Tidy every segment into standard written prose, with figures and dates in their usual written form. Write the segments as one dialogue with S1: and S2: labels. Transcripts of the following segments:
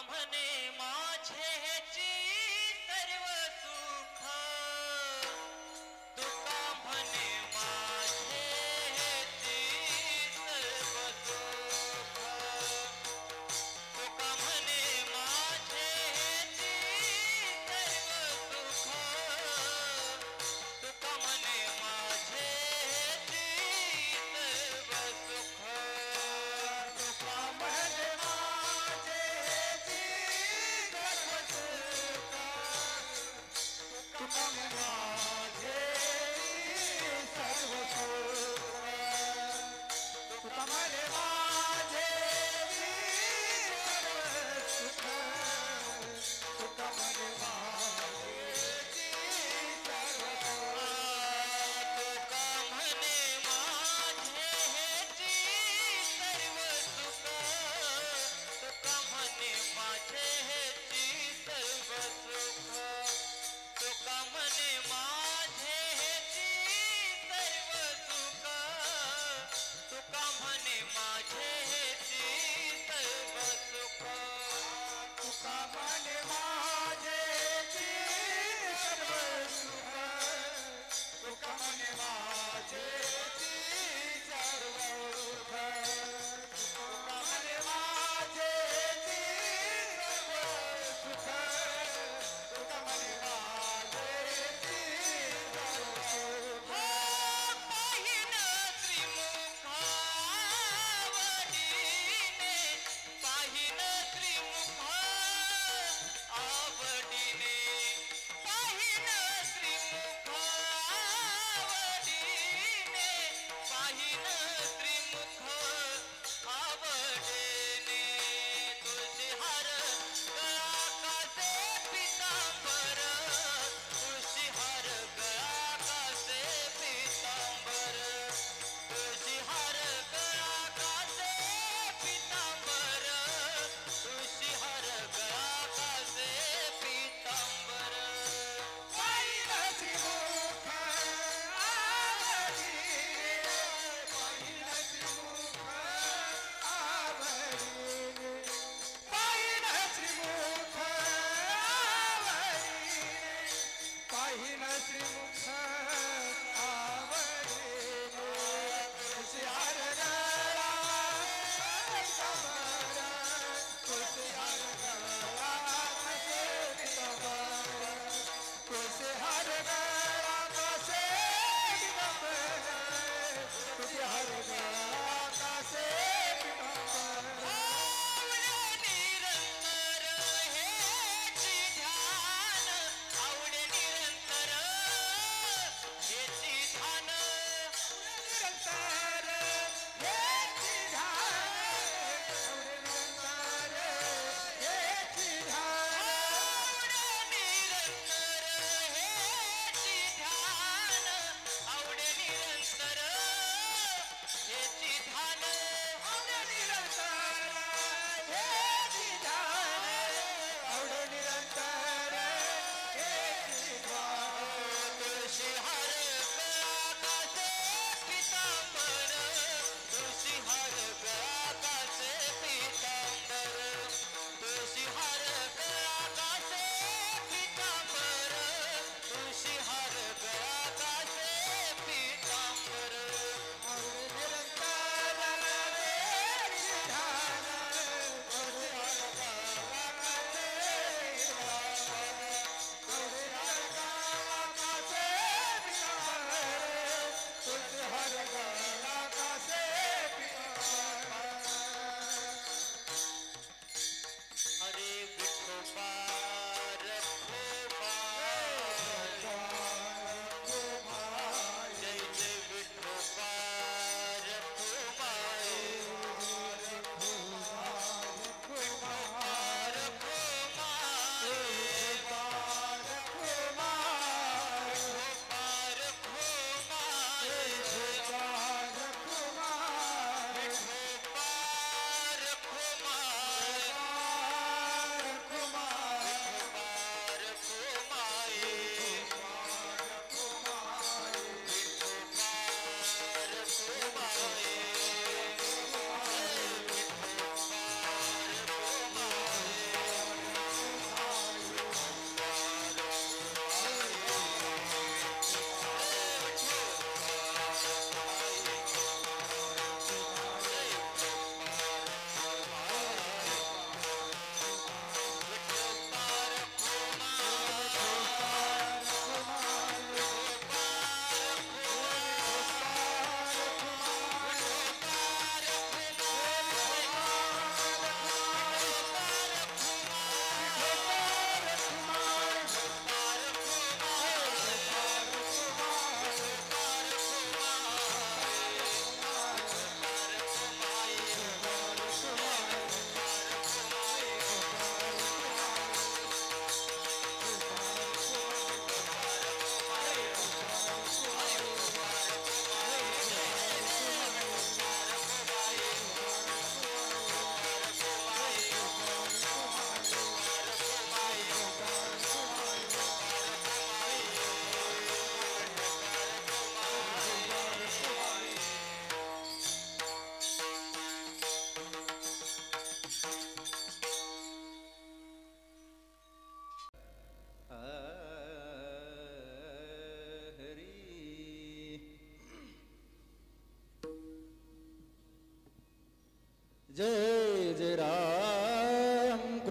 S1: म्हणे माझेची सर्व सुख तुका म्हणे माझेची सर्व सुख तुका म्हणे माझेची सर्व सुख तुका म्हणे माझेची सर्व सुख तुका म्हणे माझेची सर्व सुख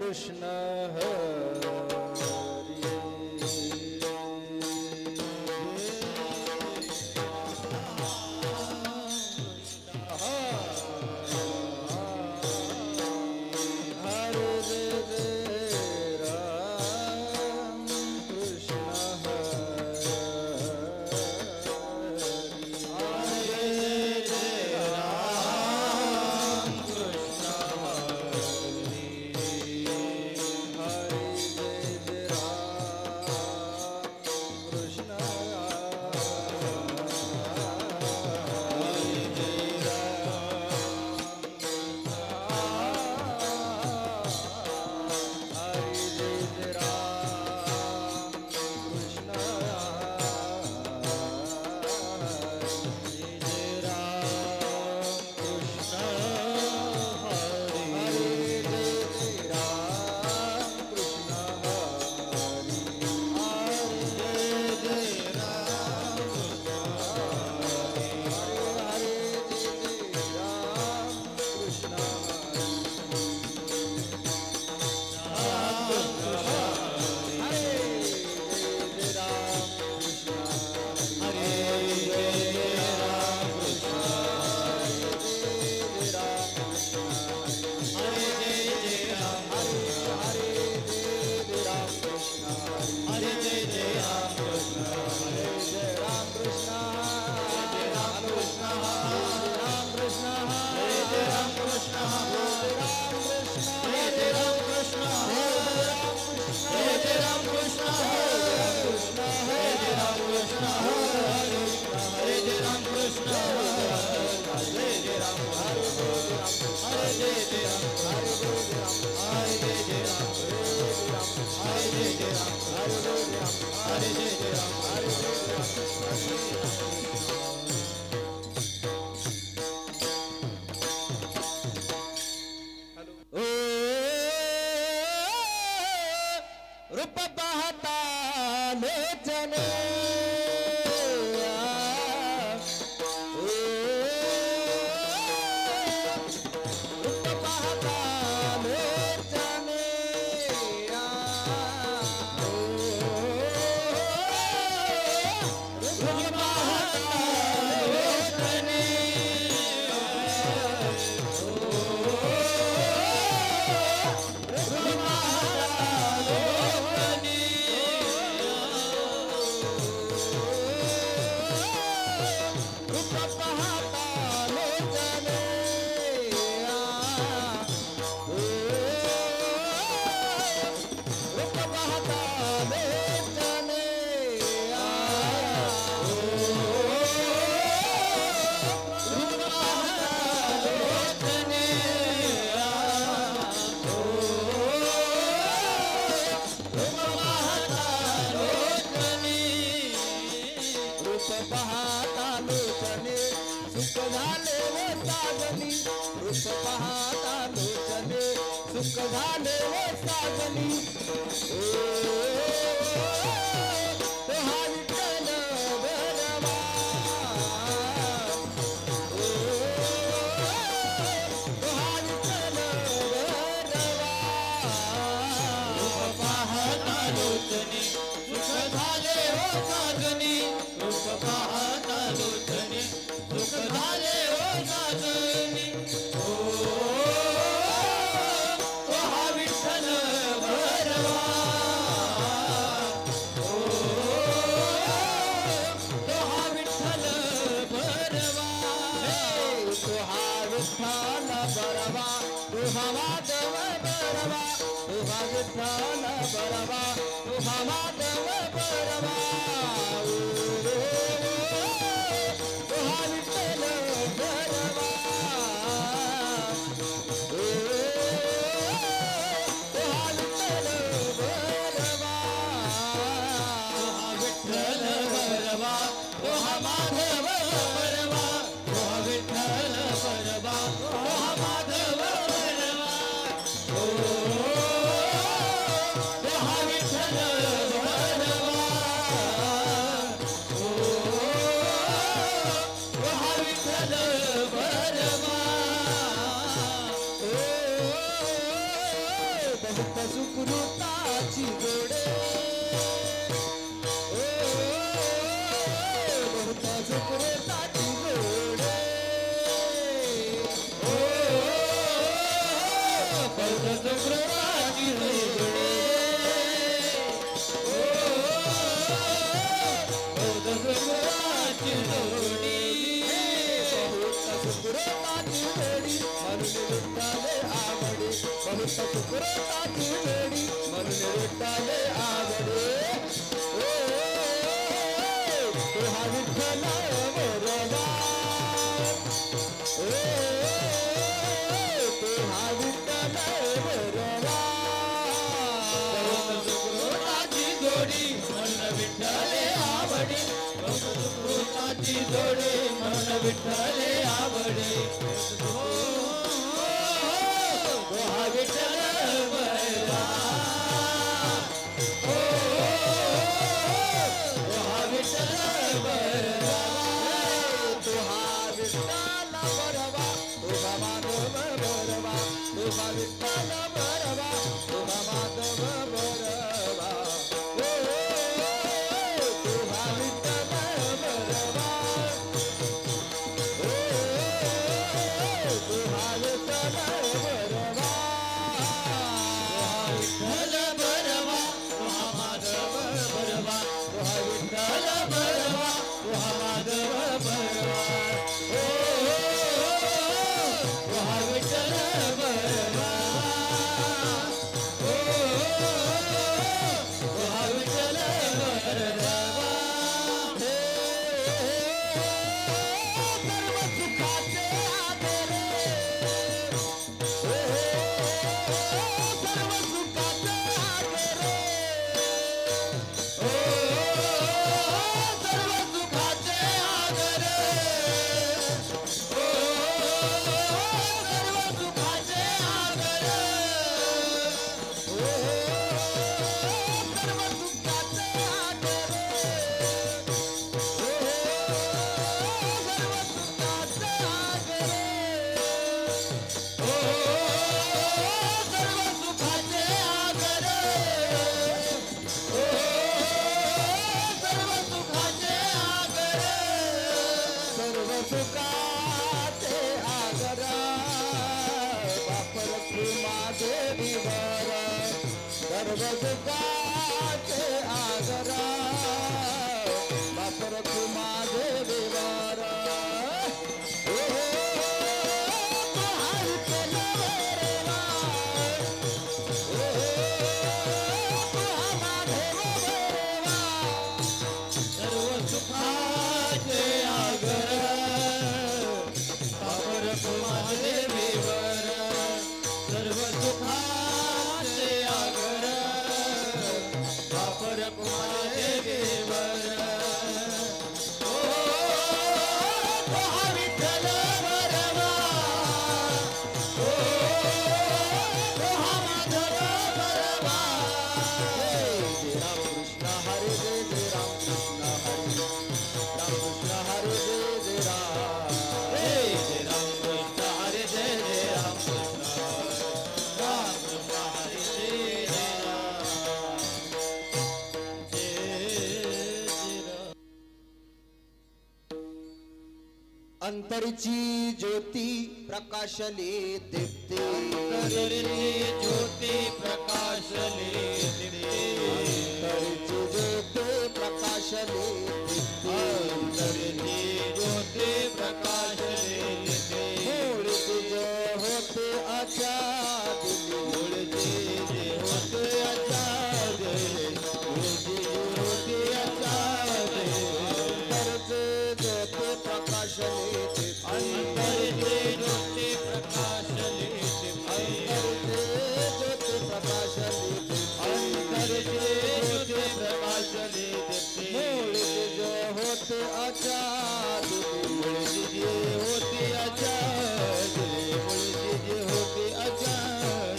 S2: कृष्ण रूप बहता लोचने बहुत सुकृताची जोडे बहुत सुकृताची जोडे बहुत सुकृताची जोडे बहुत सुकृताची जोडी सुकृताची जोडी म्हणून विठ्ठले आवडे बहुत सुकृताची जोडी म्हणून विठ्ठले आवडे तुहा विठ्ठल बरोबा तुहा विठ्ठल बरोबा बहुत सुकृताची जोडी म्हणून विठ्ठले आवडे बहुत सुकृताची जोडी म्हणून विठ्ठले आवडे तुहा विठ्ठल बरोबा तुहा विठ्ठल बरोबा तुहा विठ्ठल बरोबा तुहा माधव बरोबा तुहा विठ्ठल बरोबा तुहा माधव बरोबा तुहा विठ्ठल बरोबा तुहा विठ्ठल बरोबा विठ्ठल बरोबा तुहा माधव बरोबा तुहा विठ्ठल बरोबा तुहा माधव बरोबा तुहा विठ्ठल बरोबा तुहा विठ्ठल बरोबा सर्व सुखाचे आदरे सर्व सुखाचे आदरे सर्व सुखाचे आदरे सर्व सुखाचे आदरे सर्व सुखाचे आदरे सर्व सुखाचे आदरे सर्व सुखाचे आदरे सर्व सुखाचे आदरा बापर माझे दिवर सर्व सुखाचे आदरा बापर माझे दिवर सर्व सुखाचे आगर बापर माझे देवर सर्व सुखाचे आगर बापर माझे देवर तुहा विठ्ठल बरोबा तुहा माधव बरोबा जय रामकृष्ण हरे जय रामकृष्ण हरे रामकृष्ण हरे जय राम जय रामकृष्ण हरे जय रामकृष्ण रामकृष्ण हरे जय राम अंतरची ज्योती प्रकाशले दीप्ते अंतरची ज्योती प्रकाशले दीप्ते अंतरची ज्योती प्रकाशले दीप्ते अंतरची ज्योती प्रकाशले दीप्ते मूळ तुझ होते आचार मूळ जे होते आचार मूळ जे होते आचार अंतरचे ज्योती प्रकाशले अंतरचे ज्योती प्रकाशले अंतरचे ज्योती प्रकाशले अंतरचे ज्योती प्रकाशले मूळ तुझ होते आचार मूळ जे होते आचार मूळ जे होते आचार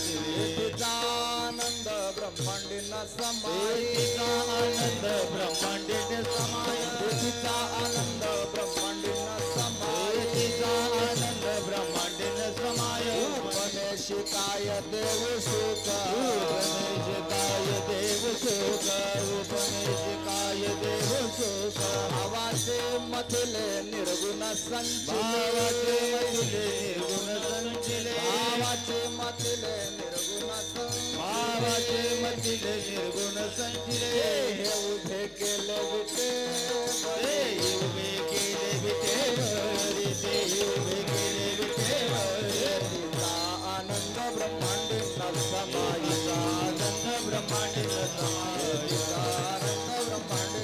S2: तिचा आनंद ब्रह्मांडीन समाय तिचा आनंद ब्रह्मांडीन समाय तिचा आनंद ब्रह्मांडीन समाय तिचा आनंद ब्रह्मांडीन समाय उपदेशिकाय देव सुख संचिले भावाचे मतिले निर्गुण संचिले हे उभे केले विटे तिचा आनंद ब्रह्मांडी समाईचा आनंद ब्रह्मांडी समाईचा आनंद ब्रह्मांडी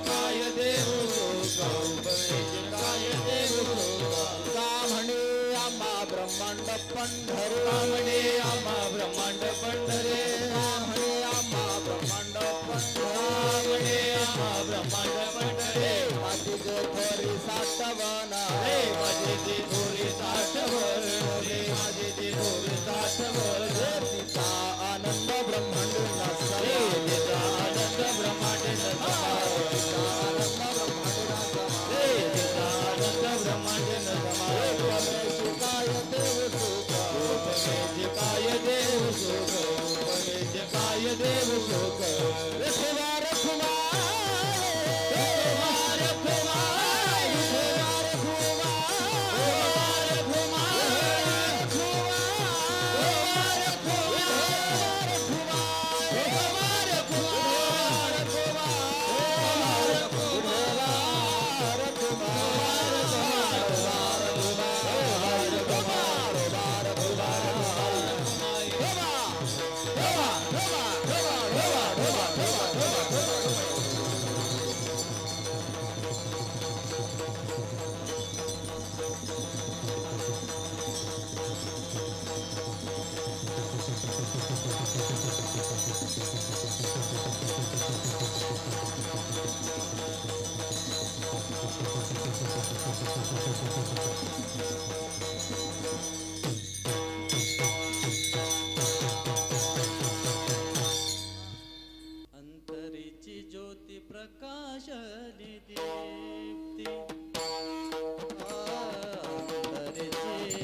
S2: काय देव सुख म्हणे आम्हा ब्रह्मांड पंढरे म्हणे आम्हा ब्रह्मांड पंढरे म्हणे आम्हा ब्रह्मांड पंढरे आम्हा ब्रह्मांड पंढरे माझी जे थोरी साठवणा माझी जी थोरी साठवण माझी जी थोरी साठवण तिचा आनंद ब्रह्मांड नसरे तिचा आनंद ब्रह्मांड देव सुख रखवार
S3: अंतरीची ज्योती प्रकाशली दीप्ती अंतरीची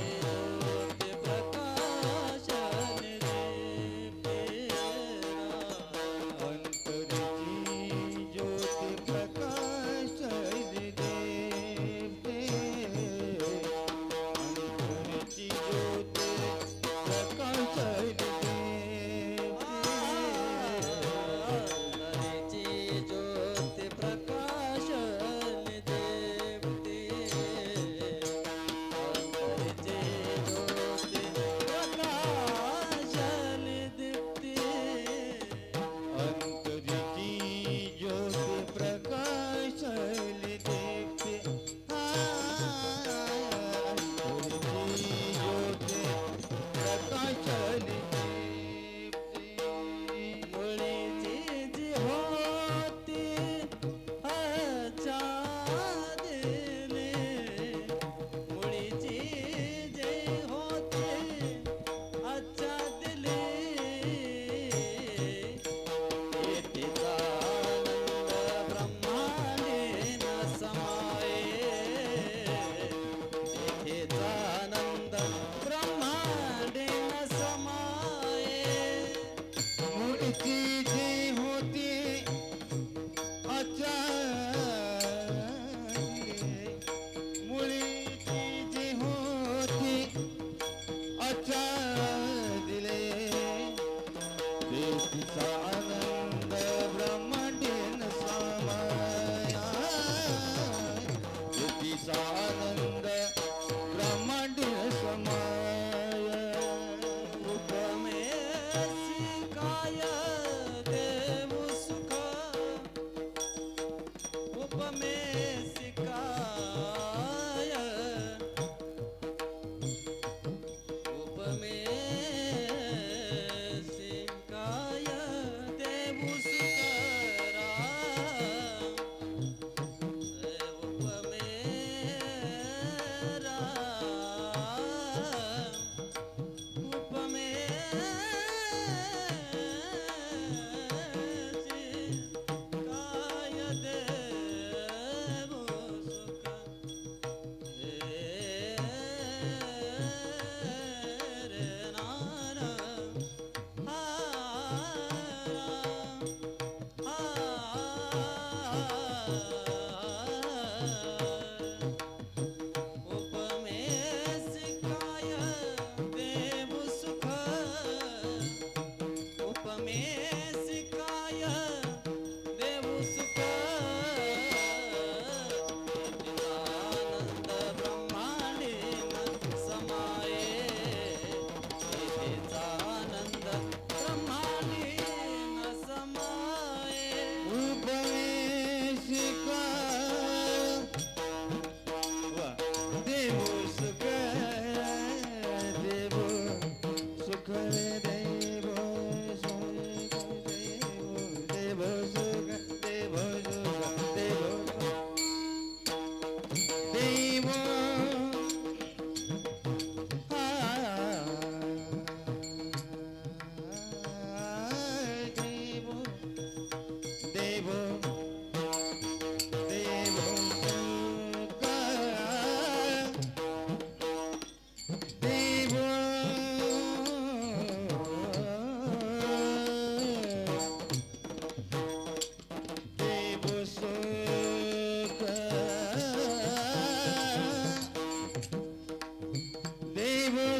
S3: ज्योती प्रकाशली दीप्ती अंतरीची ज्योती प्रकाशली दीप्ती अंतरीची ज्योती प्रकाशली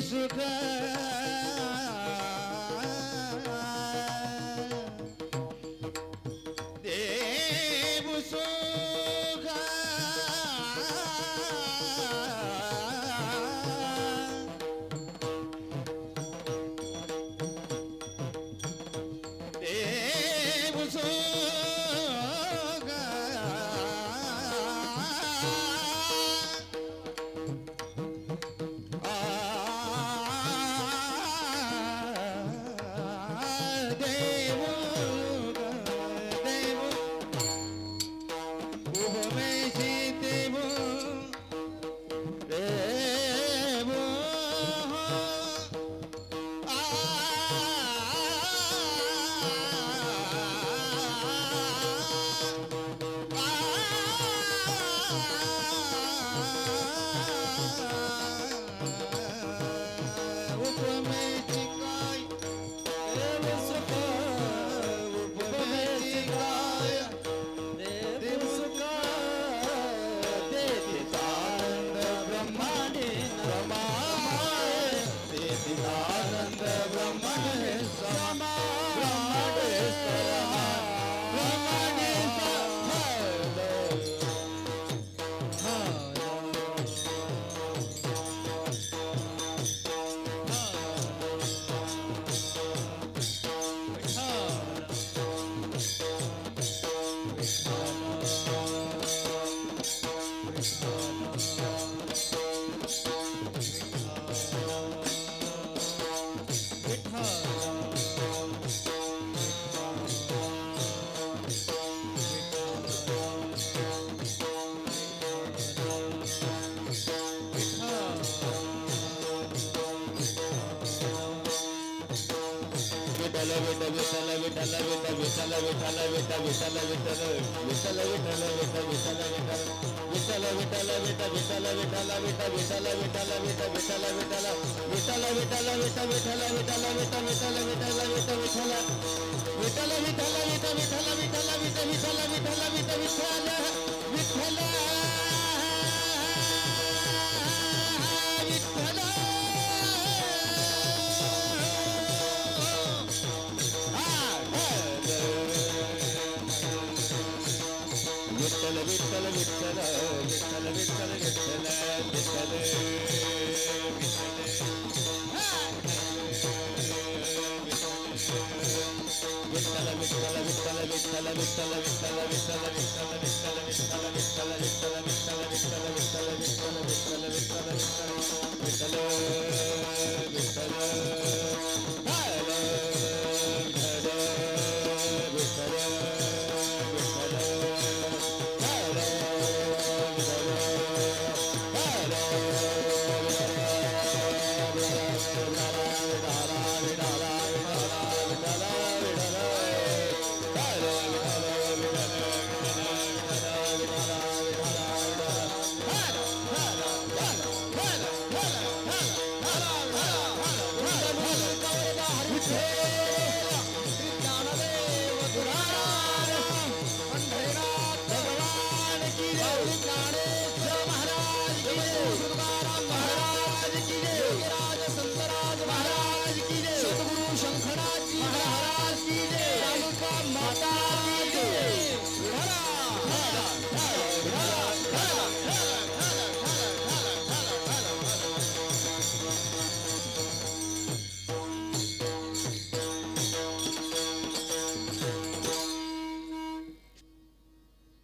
S3: सुख देव सुख देव सुख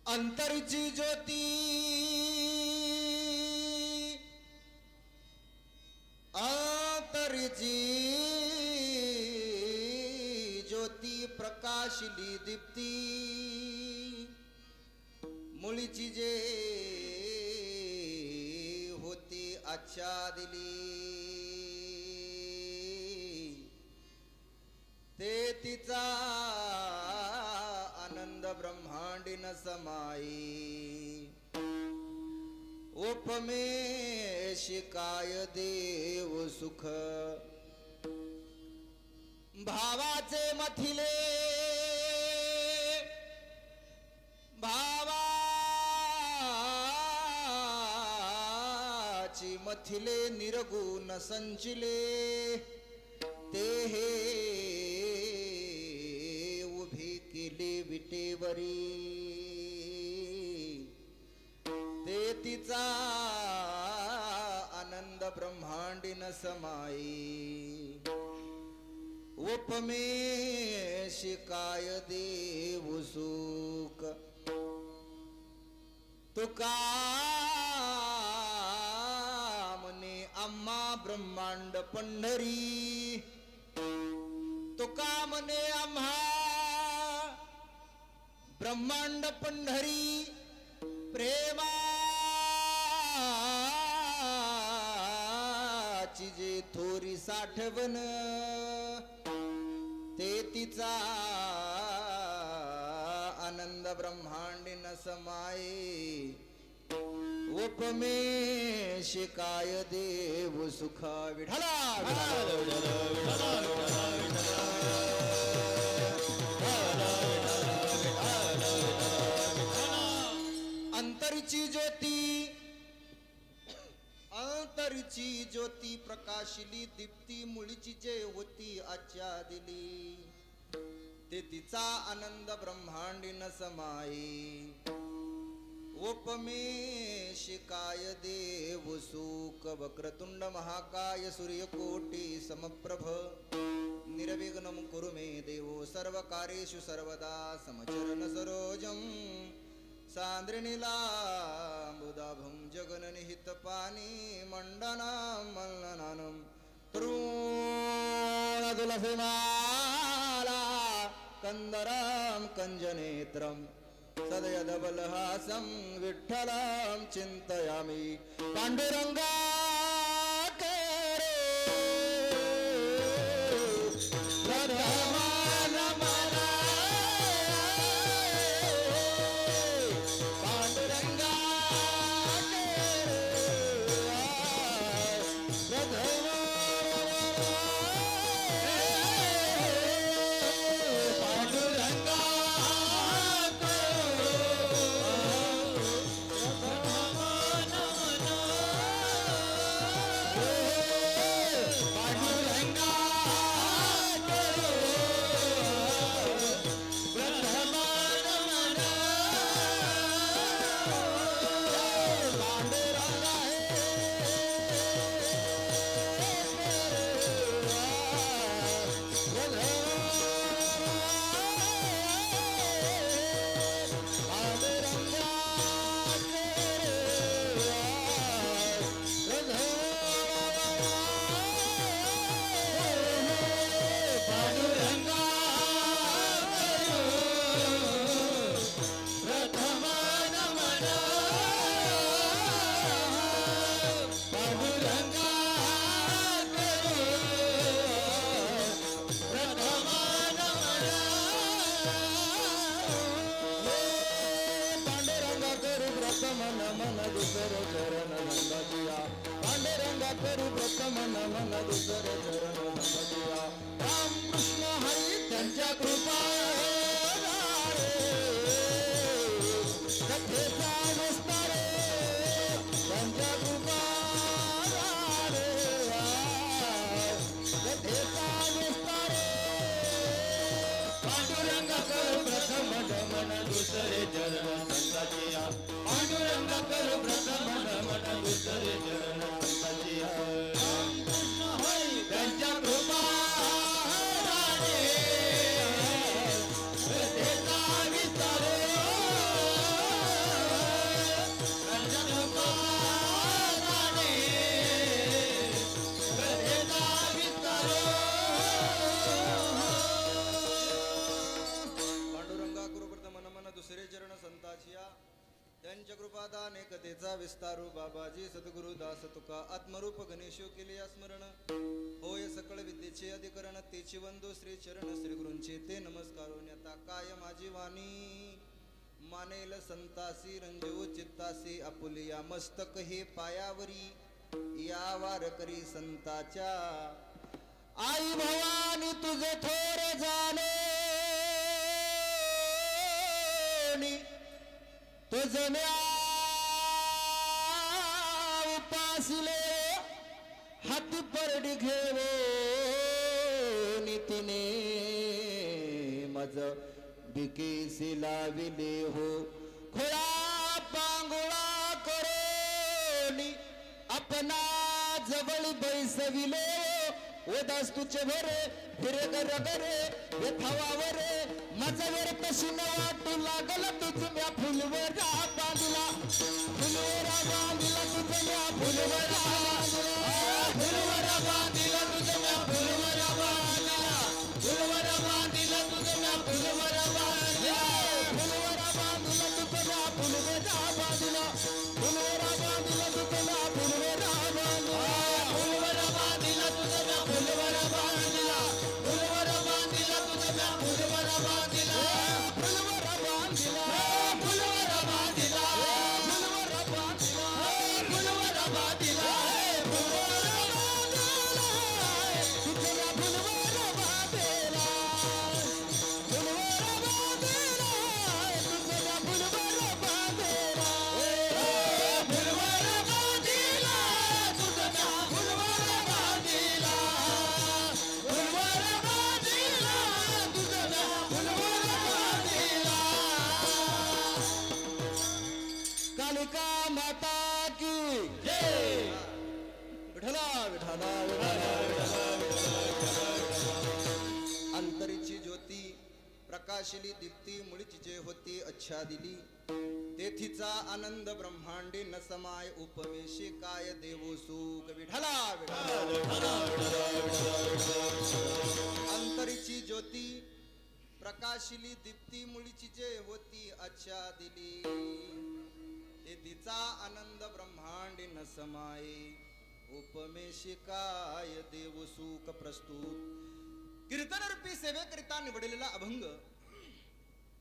S3: अंतरची ज्योती अंतरची ज्योती प्रकाशली दीप्ती मुळीची जे होती आच्छादिली ते तिचा आनंद ब्रह्मांडीन समाई उपमे शिकाय देव सुख भावाचे मथिले भावाची मथिले निर्गुण संचिले ते हे उभी केली विटेवरी ते तिचा आनंद ब्रह्मांडीन समाई उपमे शिकाय देव सुख तुका म्हणे आम्हा ब्रह्मांड पंढरी तुका म्हणे आम्हा ब्रह्मांड पंढरी प्रेमाची जे थोरी साठवण ते तिचा आनंद ब्रह्मांडीन समाये उपमे शिकाय देव सुखा विठला अंतरची ज्योती प्रकाशिली दीप्ती मुळीची जे होती आच्या दिली ते तिचा आनंद ब्रह्मांडीन समाई उपमे शिकाय देव सुख वक्रतुंड महाकाय सूर्यकोटी समप्रभ निर्विघ्नं कुरु मे देवो सर्वकार्येषु सर्वदा समचरण सरोजं सान्द्रनीलाम्बुदाभं जगन्निहितपानि मण्डनं मल्लनानं तरुणतुलसीमाला कंदरं कञ्जनेत्रं सदयदबलहासं विठ्ठलं चिन्तयामि पाण्डुरङ्गा विस्तारू बाबाजी सद्गुरु दास तुका आत्मरूप गणेशो केले स्मरण होय सकळ विद्येचे अधिकरण तेची वंदो श्री चरण श्री गुरूंचे ते नमस्कारो न्यता काय माझी वाणी मानेल संतासी रंजो चित्तासी आपुलिया मस्तक हे पायावरी या वार करी संताच्या आई भवानी तुझे थोर जाणे तुझ म्या उपासिले
S2: जोडी घेवो नीतीने मज बिकेसी लाविले हो खोळा पांगुळा करोनी अपना जवळ बैसविले ओदास तुझे भरे फिरे गर गरे यथावावरे माझा वर पशीन वाटू लागल तुझ्या फुलवरा बांधला फुलवरा बांधला तुझ्या फुलवरा फुलवरा बांधला तुझ्या फुलवरा बांधला फुलवरा बांधला तुझ्या फुलवरा बांधला फुलवरा बांधला तुझ्या फुलवरा बांधला फुलवरा बांधला तुझ्या फुलवरा बांधला फुलवरा बांधला तुझ्या फुलवरा बांधला फुलवरा बांधला तुझ्या फुलवरा बांधला फुलवरा बांधला फुलवरा बांधला फुलवरा बांधला फुलवरा बांधला तुझ्या फुलवरा बांधला फुलवरा बांधला तुझ्या फुलवरा बांधला फुलवरा बांधला तुझ्या फुलवरा बांधला फुलवरा बांधला तुझ्या फुलवरा बांधला कालिका माता की जय विठला विठला
S3: अंतरीची ज्योती प्रकाशिली दीप्ती मुळीची जे होती अच्छा दिली तेथीचा आनंद ब्रह्मांडी न समाय उपवेशी काय देवो सुख विठला अंतरीची ज्योती प्रकाशिली दीप्ती मुळीची जे होती अच्छा दिली तेथीचा आनंद ब्रह्मांडी न समाय उपमेशी काय देव सुख प्रस्तुत कीर्तनरूपी सेवेकरिता निवडलेला अभंग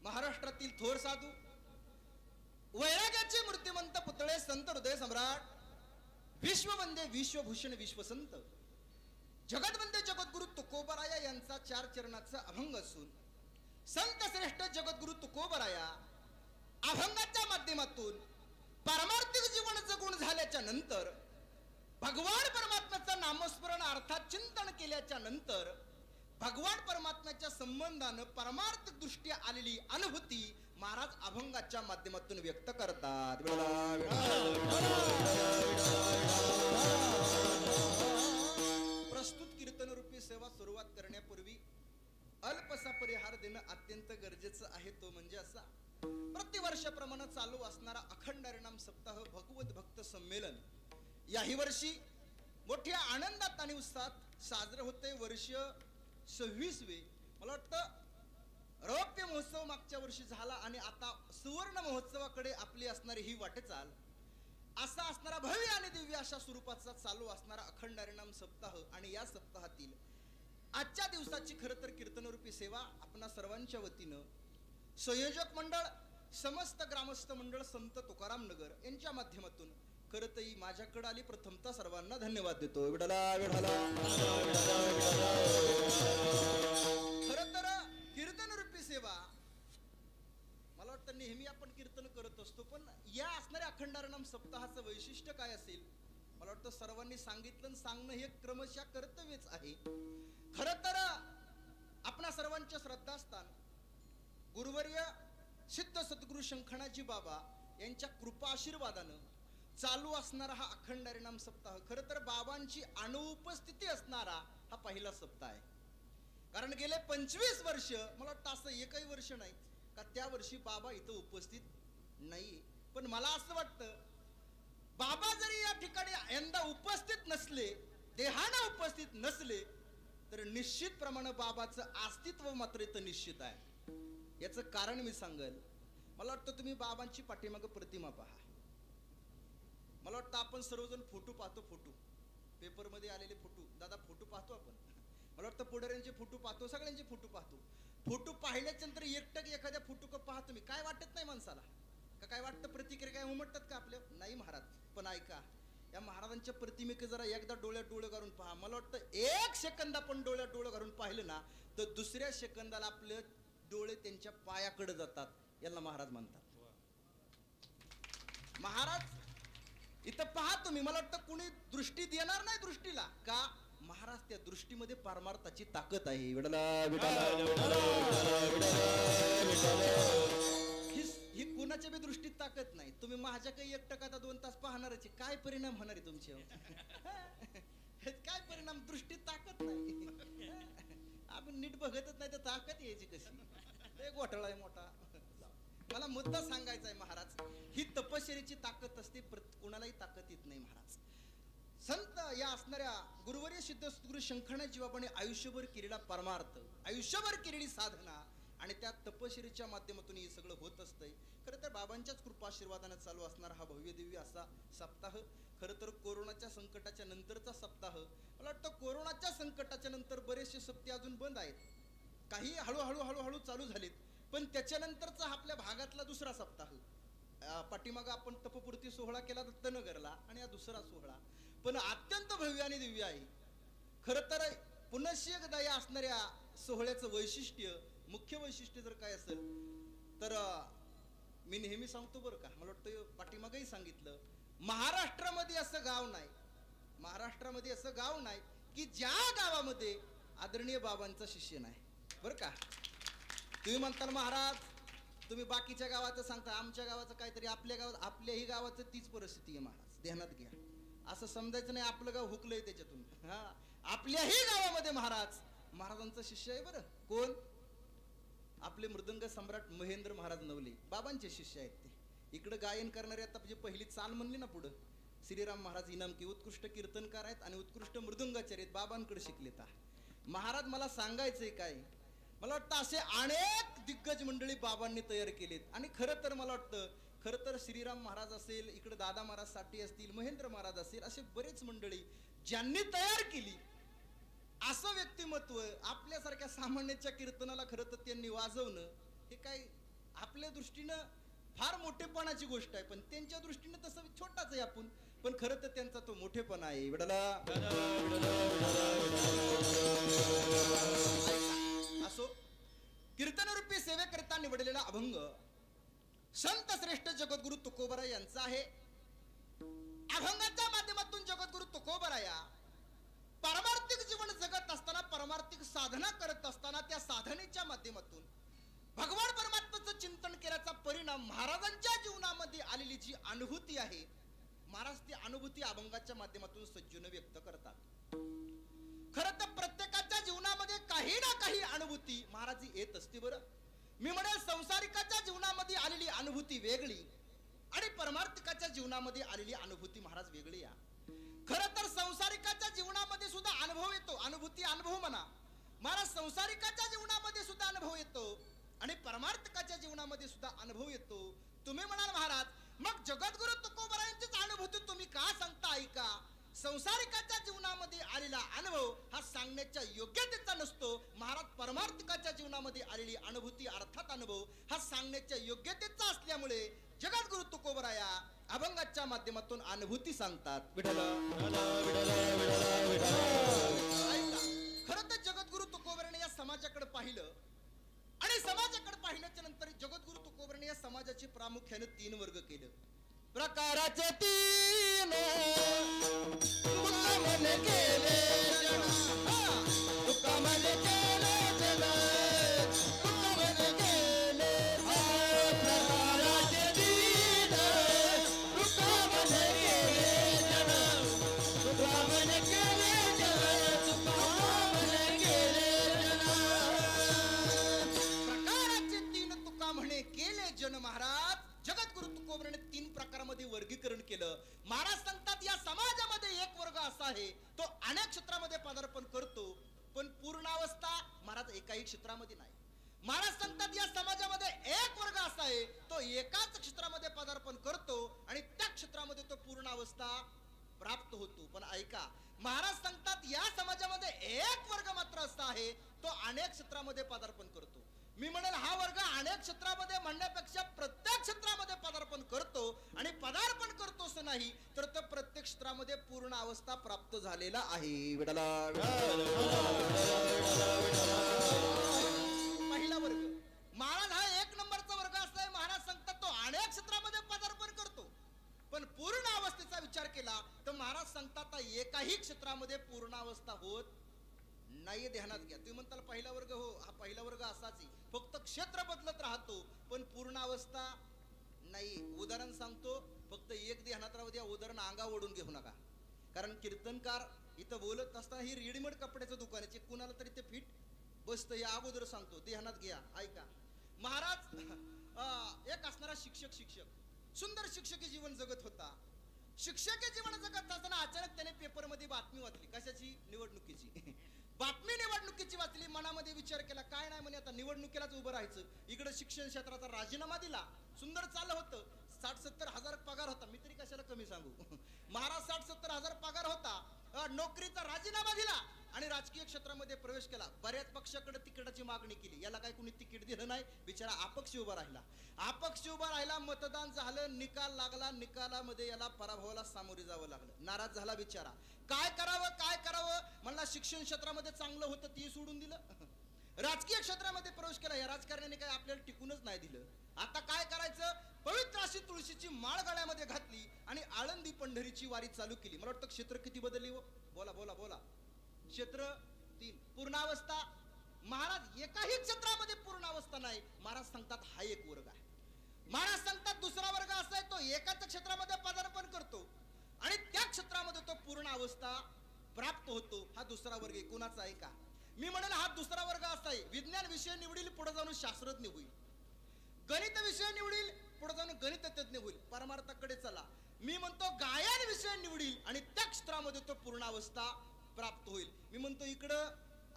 S3: महाराष्ट्रातील थोर साधू वैराग्याचे मूर्तिमंत पुतळे संत हृदय सम्राट विश्ववंदे विश्वभूषण विश्वसंत जगदवंदे जगद्गुरु तुकोबराया यांचा 4 चरणाचा अभंग असून संत श्रेष्ठ जगद्गुरु तुकोबराया अभंगाच्या माध्यमातून पारमार्थिक जीवन जगून झाल्याच्या नंतर भगवान परमात्म्याचं नामस्मरण अर्थात चिंतन केल्याच्या नंतर भगवान परमात्म्याच्या संबंधानं परमार्थिक दृष्ट्या आलेली अनुभूती महाराज अभंगाच्या माध्यमातून व्यक्त करतात प्रस्तुत कीर्तनरूपी सेवा सुरुवात करण्यापूर्वी अल्पसा परिहार देणं अत्यंत गरजेचं आहे तो म्हणजे असा प्रतिवर्षाप्रमाणे चालू असणारा अखंड हरिनाम सप्ताह भगवत भक्त संमेलन याही वर्षी मोठ्या आनंदात आणि उत्साहात साजरे होते वर्ष 26वे मला वाटतं रौप्य महोत्सव मागच्या वर्षी झाला आणि आता सुवर्ण महोत्सवाकडे आपली असणारी ही वाटचाल असा असणारा भव्य आणि दिव्य अशा स्वरूपाचा चालू असणारा अखंड हरिनाम सप्ताह आणि या सप्ताहातील आजच्या दिवसाची खरं तर कीर्तनरूपी सेवा आपणा सर्वांच्या वतीनं संयोजक मंडळ समस्त ग्रामस्थ मंडळ संत तुकाराम नगर यांच्या माध्यमातून खरं तर माझ्याकडे आली प्रथमतः सर्वांना धन्यवाद देतो खरं तर कीर्तनरूपी सेवा मला वाटतं नेहमी आपण कीर्तन करत असतो पण या असणाऱ्या अखंड हरिनाम सप्ताहाचं वैशिष्ट्य काय असेल मला वाटतं सर्वांनी सांगितलं आणि सांगणं हे क्रमशः कर्तव्यच आहे खरं तर आपणा सर्वांच्या श्रद्धास्थान गुरुवर्य सिद्ध सद्गुरु शंखनाजी बाबा यांच्या कृपा आशीर्वादानं चालू असणारा हा अखंड हरिनाम सप्ताह खरं तर बाबांची अनुपस्थिती असणारा हा पहिला सप्ताह आहे कारण गेले 25 वर्ष मला वाटतं असं एकही वर्ष नाही का त्या वर्षी बाबा इथं उपस्थित नाही पण मला असं वाटतं बाबा जरी या ठिकाणी यंदा उपस्थित नसले देहानं उपस्थित नसले तर निश्चित प्रमाणे बाबाचं अस्तित्व मात्र इथं निश्चित आहे याचं कारण मी सांगेल मला वाटतं तुम्ही बाबांची पाठीमागं प्रतिमा पहा मला वाटतं आपण सर्वजण फोटो पाहतो पेपरमध्ये आलेले फोटो दादा फोटो पाहतो आपण मला वाटतं पुढाऱ्यांचे फोटो पाहतो सगळ्यांचे फोटो पाहतो फोटो पाहिल्याच्या नंतर एकटक एखाद्या फोटो पाहतो मी काय वाटत नाही माणसाला का काय वाटतं प्रतिक्रिया काय उमटतात का आपल्या नाही महाराज पण ऐका या महाराजांच्या प्रतिमेकडे जरा एकदा डोळ्यात डोळे घालून पहा मला वाटतं 1 सेकंद आपण डोळ्यात डोळे घालून पाहिलं ना तर दुसऱ्या सेकंदाला आपले डोळे त्यांच्या पायाकडे जातात यांना महाराज म्हणतात महाराज इथं पहा तुम्ही मला वाटतं कुणी दृष्टी देणार नाही दृष्टीला का महाराज त्या दृष्टीमध्ये पारमार्थाची ताकद आहे. विडला ही कोणाच्या बी दृष्टीत ताकद नाही. तुम्ही माझ्या काही 1% आता 2 तास पाहणारच आहे. काय परिणाम होणार आहे तुमच्यावर? काय परिणाम? दृष्टीत ताकद नाही. आपण नीट बघतच नाही तर ताकद यायची कशी? एक घोटाळा आहे मोठा. मला मुद्दा सांगायचा आहे महाराज, ही तपश्चर्येची ताकद असते, कोणालाही ताकद येत नाही महाराज. संत या असणाऱ्या गुरुवर्य सिद्धसद्गुरु शंकरनाथ जीवाबाने आयुष्यभर केलेला परमार्थ, आयुष्यभर केलेली साधना आणि त्या तपश्चर्येच्या माध्यमातून हे सगळं होत असतंय. खरं तर बाबांच्याच कृपाशीर्वादाने चालू असणारा हा भव्य दिव्य असा सप्ताह, खरं तर कोरोनाच्या संकटाच्या नंतरचा सप्ताह. मला वाटतं कोरोनाच्या संकटाच्या नंतर बरेचसे सप्ते अजून बंद आहेत, काही हळूहळू चालू झालेत, पण त्याच्यानंतरचा आपल्या भागातला दुसरा सप्ताह. पाठीमागं आपण तपपूर्ती सोहळा केला दत्तनगरला आणि हा दुसरा सोहळा, पण अत्यंत भव्य आणि दिव्य आहे. खरं तर पुनश्च एकदा या असणाऱ्या सोहळ्याचं वैशिष्ट्य, मुख्य वैशिष्ट्य जर काय असेल तर मी नेहमी सांगतो बरं का, मला वाटतं पाठीमागही सांगितलं, महाराष्ट्रामध्ये असं गाव नाही, महाराष्ट्रामध्ये असं गाव नाही की ज्या गावामध्ये आदरणीय बाबांचा शिष्य नाही. बरं का, तुम्ही म्हणताल महाराज तुम्ही बाकीच्या गावाचं सांगता, आमच्या गावाचं काहीतरी, आपल्या गावात, आपल्याही गावाचं तीच परिस्थिती आहे महाराज, ध्यानात घ्या. असं समजायचं नाही आपलं गाव हुकलंय त्याच्यातून. हा, आपल्याही गावामध्ये महाराजांचा शिष्य आहे. बरं, कोण? आपले मृदंग सम्राट महेंद्र महाराज नवले, बाबांचे शिष्य आहेत ते. इकडे गायन करणारे आता म्हणजे पहिली चाल म्हणली ना पुढं, श्रीराम महाराज इनामकी उत्कृष्ट कीर्तनकार आहेत आणि उत्कृष्ट मृदंगाचार्य आहेत, बाबांकडे शिकलेत. महाराज मला सांगायचंय काय, मला वाटतं असे अनेक दिग्गज मंडळी बाबांनी तयार केलेत. आणि खरं तर मला वाटतं, खरं तर श्रीराम महाराज असेल, इकडे दादा महाराज साठी असतील, महेंद्र महाराज असेल, असे बरेच मंडळी ज्यांनी तयार केली असं व्यक्तिमत्व आपल्यासारख्या सामान्याच्या कीर्तनाला खरं तर त्यांनी वाजवणं हे काय आपल्या दृष्टीनं फार मोठेपणाची गोष्ट आहे, पण त्यांच्या दृष्टीनं तसं छोटाच आहे आपण, पण खरं तर त्यांचा तो मोठेपणा आहे. असो, कीर्तनरूपी सेवेकरिता निवडलेला अभंग संत श्रेष्ठ जगद्गुरु तुकोबराय यांचा आहे. अभंगाच्या माध्यमातून जगद्गुरु तुकोबराया पारमार्थिक जीवन जगत असताना, पारमार्थिक साधना करत असताना, त्या साधनेच्या माध्यमातून भगवान परमात्म्याचं चिंतन केल्याचा परिणाम महाराजांच्या जीवनामध्ये आलेली जी अनुभूती आहे, महाराज ती अनुभूती अभंगाच्या माध्यमातून सज्जून व्यक्त करतात. खरं तर प्रत्येकाच्या जीवनामध्ये काही ना काही अनुभूती महाराज येत असते. बरं, मी म्हणेल संसारिकाच्या जीवनामध्ये आलेली अनुभूती वेगळी आणि परमार्थिकाच्या जीवनामध्ये आलेली अनुभूती महाराज वेगळी या. खरं तर संसारिकाच्या जीवनामध्ये सुद्धा अनुभव येतो, अनुभूती अनुभव म्हणा महाराज, संसारिकाच्या जीवनामध्ये सुद्धा अनुभव येतो आणि परमार्थिकाच्या जीवनामध्ये सुद्धा अनुभव येतो. तुम्ही म्हणाल महाराज मग जगद्गुरु तुकोबरायांचीच अनुभूती तुम्ही का सांगता? ऐका, संसारिकाच्या जीवनामध्ये आलेला अनुभव हा सांगण्याच्या योग्यतेचा नसतो महाराज. परमार्थिकाच्या जीवनामध्ये आलेली अनुभूती अर्थात अनुभव हा सांगण्याच्या योग्यतेचा असल्यामुळे जगद्गुरु तुकोबराया अभंगाच्या माध्यमातून अनुभूती सांगतात. खरं तर जगद्गुरु तुकोबराने या समाजाकडे पाहिलं आणि समाजाकडे पाहिल्याच्या नंतर जगद्गुरु तुकोबराने या समाजाचे प्रामुख्याने 3 वर्ग केले. प्रकाराचे 3 तुका मन केले जन, तुका मन केले जन, तुका मन केले. प्रकाराचे 3 तुका मन केले जन, तुका मन केले जन, तुका मन केले जन. प्रकाराचे 3 तुका म्हणे केले जन. महाराज जगद्गुरु तुकोबराने 3 प्रकारामध्ये वर्गीकरण केलं. महाराज सांगतात या समाजामध्ये एक वर्ग असा आहे तो अनेक क्षेत्रामध्ये पदार्पण करतो पण पूर्णावस्था महाराज एकाही क्षेत्रामध्ये नाही. महाराज सांगतात या समाजामध्ये एक वर्ग असा आहे तो एकाच क्षेत्रामध्ये पदार्पण करतो आणि त्या क्षेत्रामध्ये तो पूर्णावस्था प्राप्त होतो. पण ऐका, महाराज सांगतात या समाजामध्ये एक वर्ग मात्र असा आहे तो अनेक क्षेत्रामध्ये पदार्पण करतो. मी म्हणेल हा वर्ग अनेक क्षेत्रामध्ये म्हणण्यापेक्षा प्रत्येक क्षेत्रामध्ये पदार्पण करतो आणि पदार्पण करतो असं नाही तर तो प्रत्येक क्षेत्रामध्ये पूर्ण अवस्था प्राप्त झालेला आहे. पहिला वर्ग महाराज हा 1 नंबरचा वर्ग असा आहे. महाराज सांगतात तो अनेक क्षेत्रामध्ये पदार्पण करतो पण पूर्ण अवस्थेचा विचार केला तर महाराज सांगतात एकाही क्षेत्रामध्ये पूर्णावस्था होत नाही, ध्यानात घ्या. तुम्ही म्हणताल पहिला वर्ग, हो हा पहिला वर्ग असाच, फक्त क्षेत्र बदलत राहतो पण पूर्णावस्था नाही. उदाहरण सांगतो, फक्त एक ध्यानात राहू द्या, उदाहरण अंगा ओढून घेऊ नका. कारण कीर्तनकार इथं बोलत असताना ही रेडीमेड कपड्याचं दुकान आहे, कुणाला तरी ते फिट बसतं या अगोदर सांगतो, ध्यानात घ्या, ऐका. महाराज एक असणारा शिक्षक सुंदर शिक्षकी जीवन जगत होता. शिक्षकी जीवन जगत असताना अचानक त्याने पेपर मध्ये बातमी वाचली. कशाची? निवडणुकीची बातमी. निवडणुकीची वाचली, मनामध्ये विचार केला, काय नाही म्हणे आता निवडणुकीलाच उभं राहायचं. इकडे शिक्षण क्षेत्राचा राजीनामा दिला, सुंदर चाललं होतं. 60-70 हजार पगार होता, मी तरी कशाला कमी सांगू. महाराज 60-70 हजार पगार होता, नोकरीचा राजीनामा दिला आणि राजकीय क्षेत्रामध्ये प्रवेश केला. बऱ्याच पक्षाकडे तिकिटाची मागणी केली, याला काय कुणी तिकीट दिलं नाही, बिचारा अपक्ष उभा राहिला. अपक्ष उभा राहिला, मतदान झालं, निकाल लागला, निकालामध्ये याला पराभवाला सामोरे जावं लागलं. नाराज झाला बिचारा. काय करावं म्हणला, शिक्षण क्षेत्रामध्ये चांगलं होतं ती सोडून दिलं, राजकीय क्षेत्रामध्ये प्रवेश केला, या राजकारण्याने काय आपल्याला टिकूनच नाही दिलं. आता काय करायचं? पवित्र अशी तुळशीची माळ गळ्यामध्ये घातली आणि आळंदी पंढरीची वारी चालू केली. मला वाटतं क्षेत्र किती बदलली हो, बोला. क्षेत्र 3. पूर्णावस्था. महाराज एकाही क्षेत्रामध्ये पूर्णावस्था नाही. महाराज सांगतात हा एक वर्ग आहे. महाराज सांगतात दुसरा वर्ग असा आहे, तो एकाच क्षेत्रामध्ये पदार्पण करतो आणि त्या क्षेत्रामध्ये तो पूर्णावस्था प्राप्त होतो. हा दुसरा वर्ग आहे. कोणाचा आहे का? मी म्हणेल हा दुसरा वर्ग असा आहे, विज्ञान विषय निवडील, पुढे जाऊन शास्त्रज्ञ होईल. गणित विषय निवडील, पुढे जाऊन गणितज्ञ होईल. परमार्थाकडे चला. मी म्हणतो गायन विषय निवडील आणि त्या क्षेत्रामध्ये तो पूर्णावस्था प्राप्त होईल. मी म्हणतो इकडं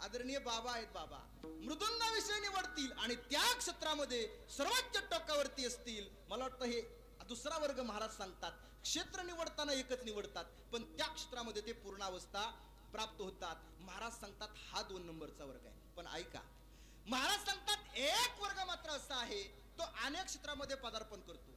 S3: आदरणीय बाबा आहेत, बाबा मृदुंग विषय निवडतील आणि त्या क्षेत्रामध्ये सर्वोच्च टोकावरती असतील. मला वाटतं हे दुसरा वर्ग महाराज सांगतात. क्षेत्र निवडताना एकच निवडतात पण त्या क्षेत्रामध्ये ते पूर्णावस्था प्राप्त होतात. महाराज सांगतात हा 2 नंबरचा वर्ग आहे. पण ऐका, महाराज सांगतात एक वर्ग मात्र असा आहे, तो अनेक क्षेत्रामध्ये पदार्पण करतो.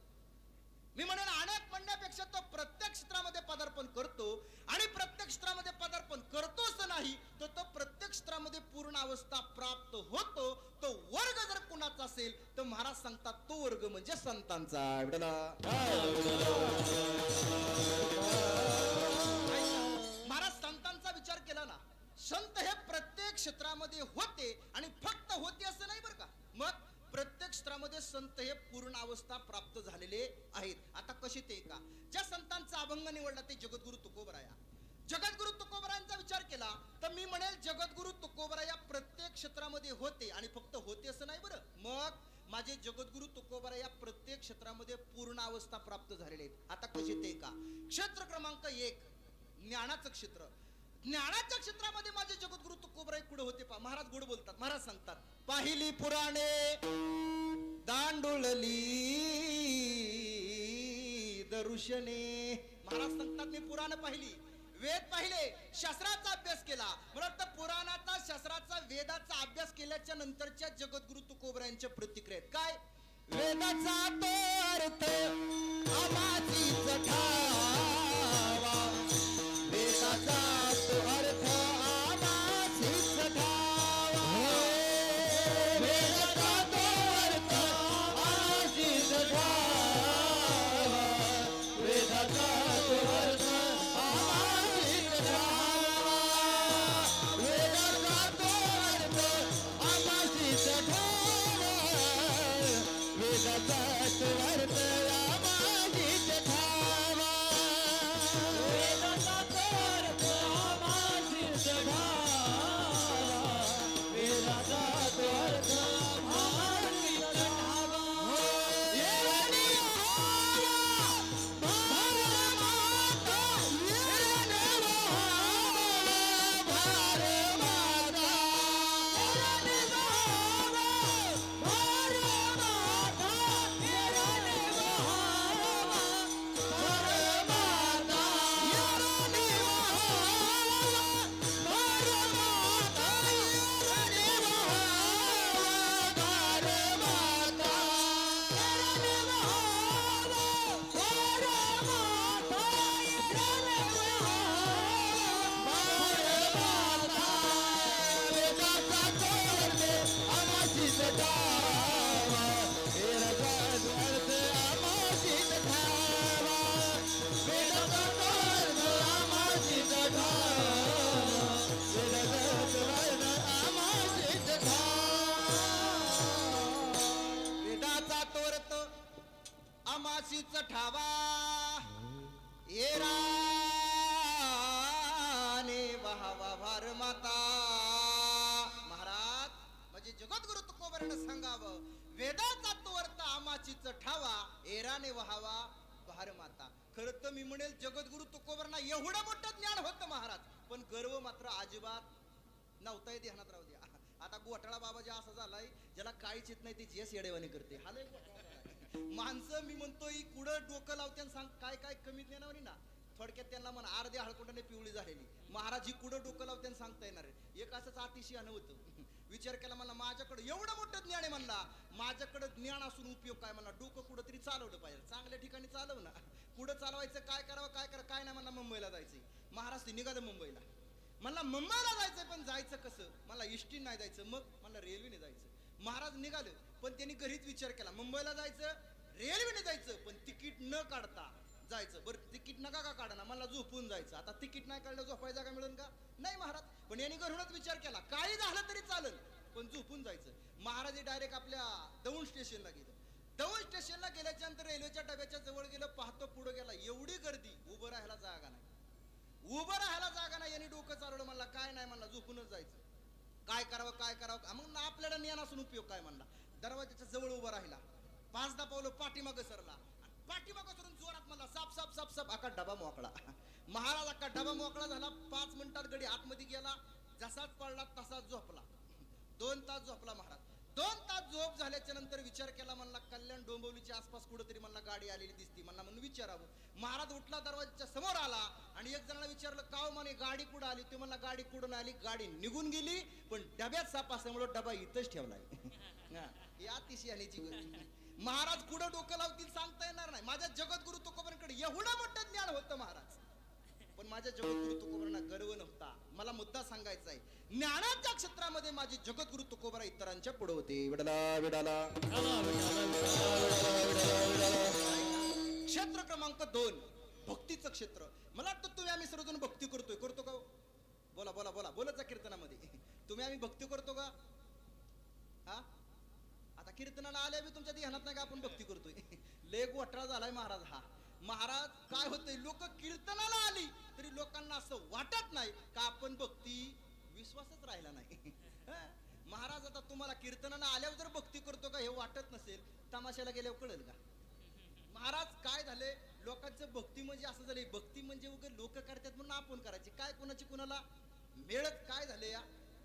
S3: मी म्हणेन अनेक म्हणण्यापेक्षा तो प्रत्येक क्षेत्रामध्ये पदार्पण करतो आणि प्रत्येक क्षेत्रामध्ये पदार्पण करतोच नाही, तर तो प्रत्येक क्षेत्रामध्ये पूर्ण अवस्था प्राप्त होतो. तो वर्ग जर कुणाचा असेल तर महाराज सांगतात तो वर्ग म्हणजे संतांचा. महाराज संतांचा विचार केला ना, संत हे प्रत्येक क्षेत्रामध्ये होते आणि फक्त होते असं नाही बरं का. मग प्रत्येक क्षेत्रामध्ये संत हे पूर्ण अवस्था प्राप्त झालेले आहेत. आता कसे ते का? ज्या संतांचा अभंग निवडला ते जगद्गुरु तुकोबराया. जगद्गुरु तुकोबरायांचा विचार केला तर मी म्हणेल जगद्गुरु तुकोबराया प्रत्येक क्षेत्रामध्ये होते आणि फक्त होते असं नाही बरं. मग माझे जगद्गुरु तुकोबराया प्रत्येक क्षेत्रामध्ये पूर्ण अवस्था प्राप्त झालेले आहेत. आता कसे ते का? क्षेत्र क्रमांक 1 ज्ञानाचं क्षेत्र. ज्ञानाच्या क्षेत्रामध्ये माझे जगद्गुरु तुकोबराय कुठे होते पहा. महाराज गोड बोलतात. महाराज सांगतात पाहिली पुराणे दांडुळली दरुशने. महाराज सांगतात मी पुराण पाहिली, वेद पाहिले, शास्त्राचा अभ्यास केला. मला वाटतं पुराणाचा, शास्त्राचा, वेदाचा अभ्यास केल्याच्या नंतरच्या जगद्गुरु तुकोबरायांच्या प्रतिक्रिया आहेत. काय? वेदाचा तो अर्थ आमाचीच ठावा, वेदाचा तो अर्थ आमाचीच ठावा, वेदाचा तो अर्थ आमाचीच ठावा, वेदाचा तो अर्थ आमाचीच ठावा, वेदाचा तो अर्थ आमाचीच ठावा, वेदाचा तो अर्थ आमाचीच ठावा. उठावा एराने वहावा बहार माता. खरं तर मी म्हणेल जगद्गुरु तुकोबरांना एवढं मोठं ज्ञान होतं महाराज, पण गर्व मात्र अजिबात नव्हता. ध्यानात राहू द्या. आता गोठाळा बाबा जे असं झालाय ज्याला काहीच येत नाही ते जेस येडेवाणी करते. हा लय घोटाळा झालाय. माणसं मी म्हणतोय कुठं डोकं लावते आणि सांग काय काय कमी ज्ञानावरी ना. थोडक्यात त्यांना म्हणा अर्ध्या हळकुंडाने पिवळी झालेली. महाराज ही कुठं डोकं लावते आणि सांगता येणार आहे. एक असंच अतिशयानं होतं. विचार केला मला माझ्याकडे एवढं मोठं ज्ञान आहे म्हणला, माझ्याकडे ज्ञान असून उपयोग काय म्हणला. डोकं कुठं तरी चालवलं पाहिजे, चांगल्या ठिकाणी चालव ना. कुठं चालवायचं काय करावं काय करा काय नाही म्हणला. मुंबईला जायचंय. महाराज ते निघालं मुंबईला. म्हणला मुंबईला जायचंय पण जायचं कसं. मला इष्टी नाही जायचं, मग मला रेल्वेने जायचं. महाराज निघालं पण त्यांनी घरीच विचार केला मुंबईला जायचं रेल्वेने जायचं पण तिकीट न काढता जायचं. बरं तिकीट नका का काढा ना, मला झोपून जायचं. आता तिकीट नाही काढलं झोपायला जागा मिळेल का नाही महाराज. पण यांनी घरूनच विचार केला काही झालं तरी चालेल पण झोपून जायचं. महाराज डायरेक्ट आपल्या दौंड स्टेशनला गेलं. दौंड स्टेशनला गेल्याच्या नंतर रेल्वेच्या डब्याच्या जवळ गेलं. पाहतो पुढे गेला एवढी गर्दी उभं राहायला जागा नाही. उभं राहायला जागा नाही. यांनी डोकं चालवलं. म्हणला काय नाही म्हणला झोपूनच जायचं. काय करावं काय करावं. मग आपल्याला ज्ञान असून उपयोग काय म्हणला. दरवाजाच्या जवळ उभं राहिला. 5-10 पावलं पाठीमागं सरला. पाठीमागं सरून जोरात म्हणला साप साप साप साप. अख्खा डबा मोकळा. महाराज अख्खा डबा मोकळा झाला. 5 मिनिटात गडी आतमध्ये गेला. जसाच पडला तसाच झोपला. 2 तास झोपला महाराज. 2 तास झोप झाल्याच्या नंतर विचार केला. म्हणला कल्याण डोंबिवलीच्या आसपास कुठेतरी म्हणला गाडी आलेली दिसती म्हणला म्हणून विचारावं. महाराज उठला दरवाजाच्या समोर आला आणि एक जणांना विचारलं का हो म्हणे गाडी कुठं आली. ते म्हणला गाडी कुठून आली. गाडी निघून गेली पण डब्यात साप असल्यामुळे डबा इथंच ठेवलाय. या अतिशयाची महाराज कुठं डोकं लावतील सांगता येणार नाही. माझ्या जगद्गुरु तुकोबांकडे एवढं मोठं ज्ञान होतं महाराज, पण माझ्या जगद्गुरु तुकोबांना गर्व नव्हता. मला मुद्दा सांगायचा आहे ज्ञानाच्या क्षेत्रामध्ये माझे जगद्गुरु तुकोबरा इतरांच्या पुढे होते. विडला विडाला. क्षेत्र क्रमांक 2 भक्तीचं क्षेत्र. मला वाटतं तुम्ही आम्ही सर्वजण भक्ती करतोय. करतो का. बोला बोला बोला बोलायचा कीर्तनामध्ये. तुम्ही आम्ही भक्ती करतो का. हा आता कीर्तनाला आल्या बी तुमच्या ध्यानात नाही का आपण भक्ती करतोय. लय गोठा झालाय महाराज. हा महाराज काय होतंय लोक कीर्तनाला आली तरी लोकांना असं वाटत नाही का आपण भक्ती विश्वासच राहिला नाही. महाराज आता तुम्हाला कीर्तनाला आल्यावर जर भक्ती करतो का हे वाटत नसेल तमाशाला गेल्यावर कळेल का. महाराज काय झाले लोकांचं भक्ती म्हणजे असं झालंय. भक्ती म्हणजे उगाच लोक करतात म्हणून आपण करायची काय कोणाची कुणाला मिळत. काय झाले या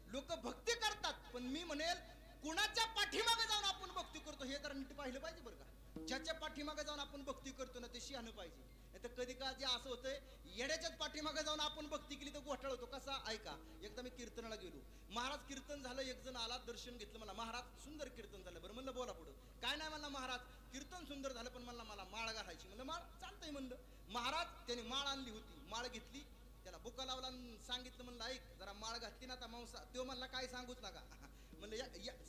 S3: लोक भक्ती करतात पण मी म्हणेल कुणाच्या पाठीमागे जाऊन आपण भक्ती करतो हे तर नीट पाहिलं पाहिजे बरं का. ज्याच्या पाठीमागे जाऊन आपण भक्ती करतो ना ते शहाणं पाहिजे. नाही तर कधी का जे असं होतंय येड्याच्याच पाठीमागे जाऊन आपण भक्ती केली तर घोटाळा होतो. कसा ऐका. एकदा मी कीर्तनाला गेलो. महाराज कीर्तन झालं. एक जण आला दर्शन घेतलं. मला महाराज सुंदर कीर्तन झालं. बरं म्हणलं बोला पुढं. काय नाही म्हणला महाराज कीर्तन सुंदर झालं पण मला माळ घालायची. म्हणलं माळ चालतंय म्हणलं. महाराज त्याने माळ आणली होती. माळ घेतली त्याला बुका लावला सांगितलं म्हणलं ऐक जरा माळ घातली ना आता मांसा. तो म्हणला काय सांगूच नका. म्हणलं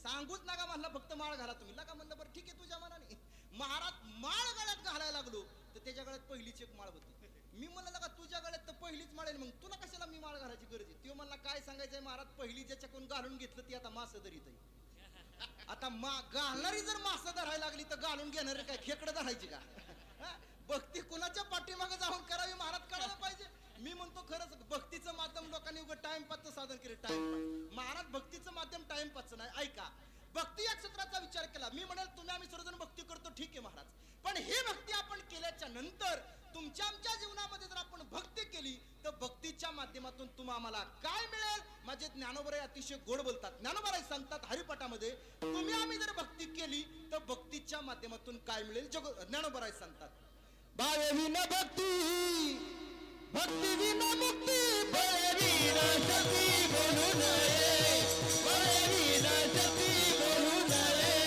S3: सांगूच नका म्हणलं फक्त माळ घाला तुम्ही. लगा म्हणलं बरं ठीक आहे तुझ्या मनाने. महाराज माळ गळ्यात घालायला लागलो तर त्याच्या गळ्यात पहिलीच एक माळ होती. मी म्हणलं का तुझ्या गळ्यात तर पहिलीच माळ आहे मग तुला कशाला मी माळ घालायची गरज आहे. तो म्हणला काय सांगायचंय महाराज पहिली ज्याच्याकडून घालून घेतलं ती आता मासं धरीत आहे. आता घालणारी जर मासं धरायला लागली तर घालून घेणारी काय खेकडं धरायची का. भक्ती कुणाच्या पाठीमागे जाऊन करावी महाराज कळायला पाहिजे. मी म्हणतो खरंच भक्तीचं माध्यम लोकांनी उगाच टाइमपासचं साधन केलं. टाइमपास महाराज भक्तीचं माध्यम टाइमपासचं नाही. ऐका भक्ती या क्षेत्राचा विचार केला. मी म्हणेल तुम्ही आम्ही सर्वजण भक्ती करतो ठीक आहे महाराज पण ही भक्ती आपण केल्याच्या नंतर तुमच्या आमच्या जीवनामध्ये जर आपण भक्ती केली तर भक्तीच्या माध्यमातून तुम्हाला आम्हाला काय मिळेल. माझे ज्ञानोबराय अतिशय गोड बोलतात. ज्ञानोबराय सांगतात हरिपाठामध्ये तुम्ही आम्ही जर भक्ती केली तर भक्तीच्या माध्यमातून काय मिळेल ज्ञानोबराय सांगतात.
S2: भावविना भक्ती भक्ती विना मुक्ती. बळविना सती बोलू नये. बळविना सती बोलू नये.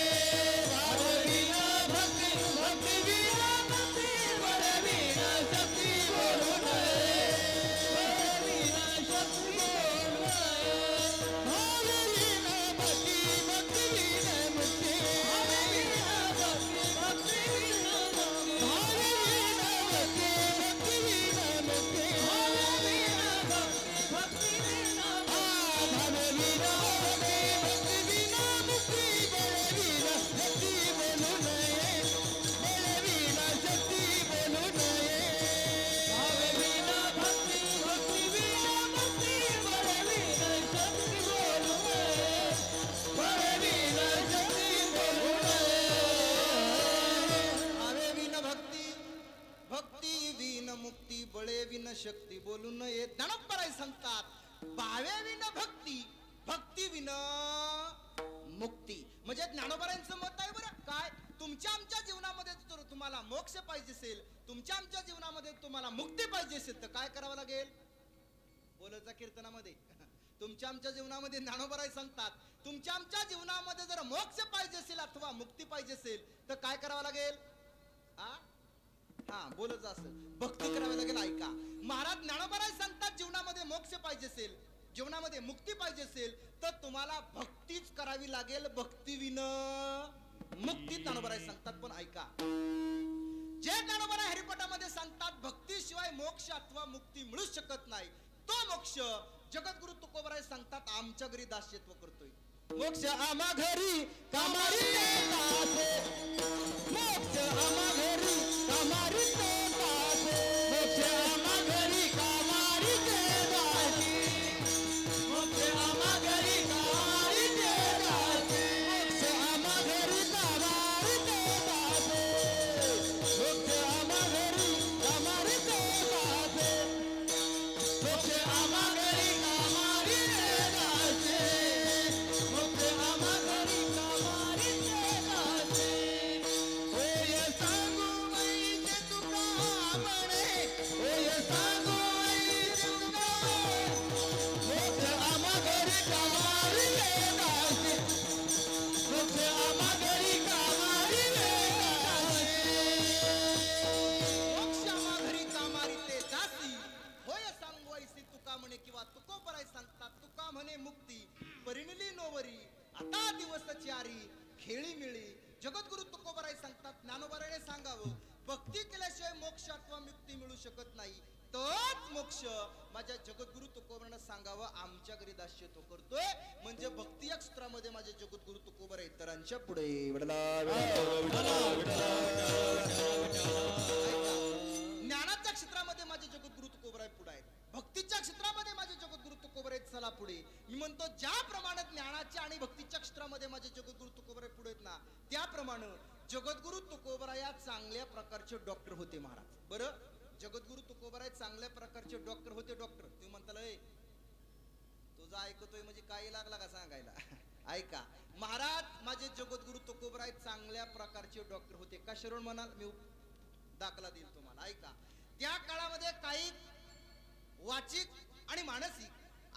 S2: भावविना भक्ती भक्ती विना मुक्ती. बळविना सती बोलू नये. बळविना सती बोलू नये. भावविना भक्ती भक्ती विना मुक्ती. भावविना भक्ती भक्ती विना मुक्ती. भावविना भक्ती भक्ती विना मुक्ती. भावविना
S3: तुकोबराय सांगतात भावे विन भक्ती, भक्ती विन मुक्ती. म्हणजे ज्ञानोबरायांचं मत आहे बरं काय, तुमच्या आमच्या जीवनामध्ये जर तुम्हाला मोक्ष पाहिजे असेल, तुमच्या आमच्या जीवनामध्ये तुम्हाला मुक्ती पाहिजे असेल तर काय करावं लागेल. बोलायचा कीर्तनामध्ये तुमच्या आमच्या जीवनामध्ये ज्ञानोबराय सांगतात तुमच्या आमच्या जीवनामध्ये जर मोक्ष पाहिजे असेल अथवा मुक्ती पाहिजे असेल तर काय करावं लागेल. हा बोलत असं भक्ती करावी लागेल. ऐका महाराज ज्ञानोबराय सांगतात जीवनामध्ये मोक्ष पाहिजे असेल, जीवनामध्ये मुक्ती पाहिजे असेल तर तुम्हाला भक्तीच करावी लागेल. भक्ती विन मुक्ती ज्ञानोबराय सांगतात. पण ऐका जे ज्ञानोबराय हरिपाठामध्ये सांगतात भक्तीशिवाय मोक्ष अथवा मुक्ती मिळू शकत नाही, तो मोक्ष जगद्गुरु तुकोबराय सांगतात आमच्या घरी दास्यत्व करतोय.
S2: मोक्ष आम्हा घरी कामारी मोक्ष आम्हा घरी कामारी मोक्ष आम्हा घरी कामारी मोक्ष आम्हा घरी कामारी मोक्ष आम्हा घरी कामारी मोक्ष आम्हा घरी कामारी मोक्ष आम्हा घरी कामारी
S3: किंवा तुकोबराय सांगतात तुका म्हणे मुक्ती परिणिली नोवरी आता दिवस चारी खेळी मिळी. जगद्गुरु तुकोबराय सांगतात ज्ञानोबराने सांगावं भक्ती केल्याशिवाय मोक्ष अथवा मुक्ती मिळू शकत नाही. तोच मोक्ष माझ्या जगद्गुरु तुकोबराने सांगावं आमच्या घरी दास्यत्व करतोय. म्हणजे भक्ती या क्षेत्रामध्ये माझे जगद्गुरु तुकोबराय इतरांच्या पुढे ज्ञानाच्या क्षेत्रामध्ये माझे जगद्गुरु तुकोबराय पुढे आहेत, भक्तीच्या क्षेत्रामध्ये माझे जगद्गुरु तुकोबराय चला पुढे. मी म्हणतो ज्याप्रमाणे ज्ञानाच्या आणि भक्तीच्या क्षेत्रामध्ये माझे जगद्गुरु तुकोबराय पुढे आहेत ना, त्याप्रमाणे जगद्गुरु तुकोबराय चांगल्या प्रकारचे डॉक्टर होते महाराज. बरं जगद्गुरु तुकोबराय चांगल्या प्रकारचे डॉक्टर होते. डॉक्टर तुम्ही म्हणताल तुझं ऐकतोय म्हणजे काही लागला का सांगायला. ऐका महाराज माझे जगद्गुरु तुकोबराय चांगल्या प्रकारचे डॉक्टर होते. का शरण म्हणाल मी दाखला देईल तुम्हाला. ऐका त्या काळामध्ये काही वाचिक आणि मानसिक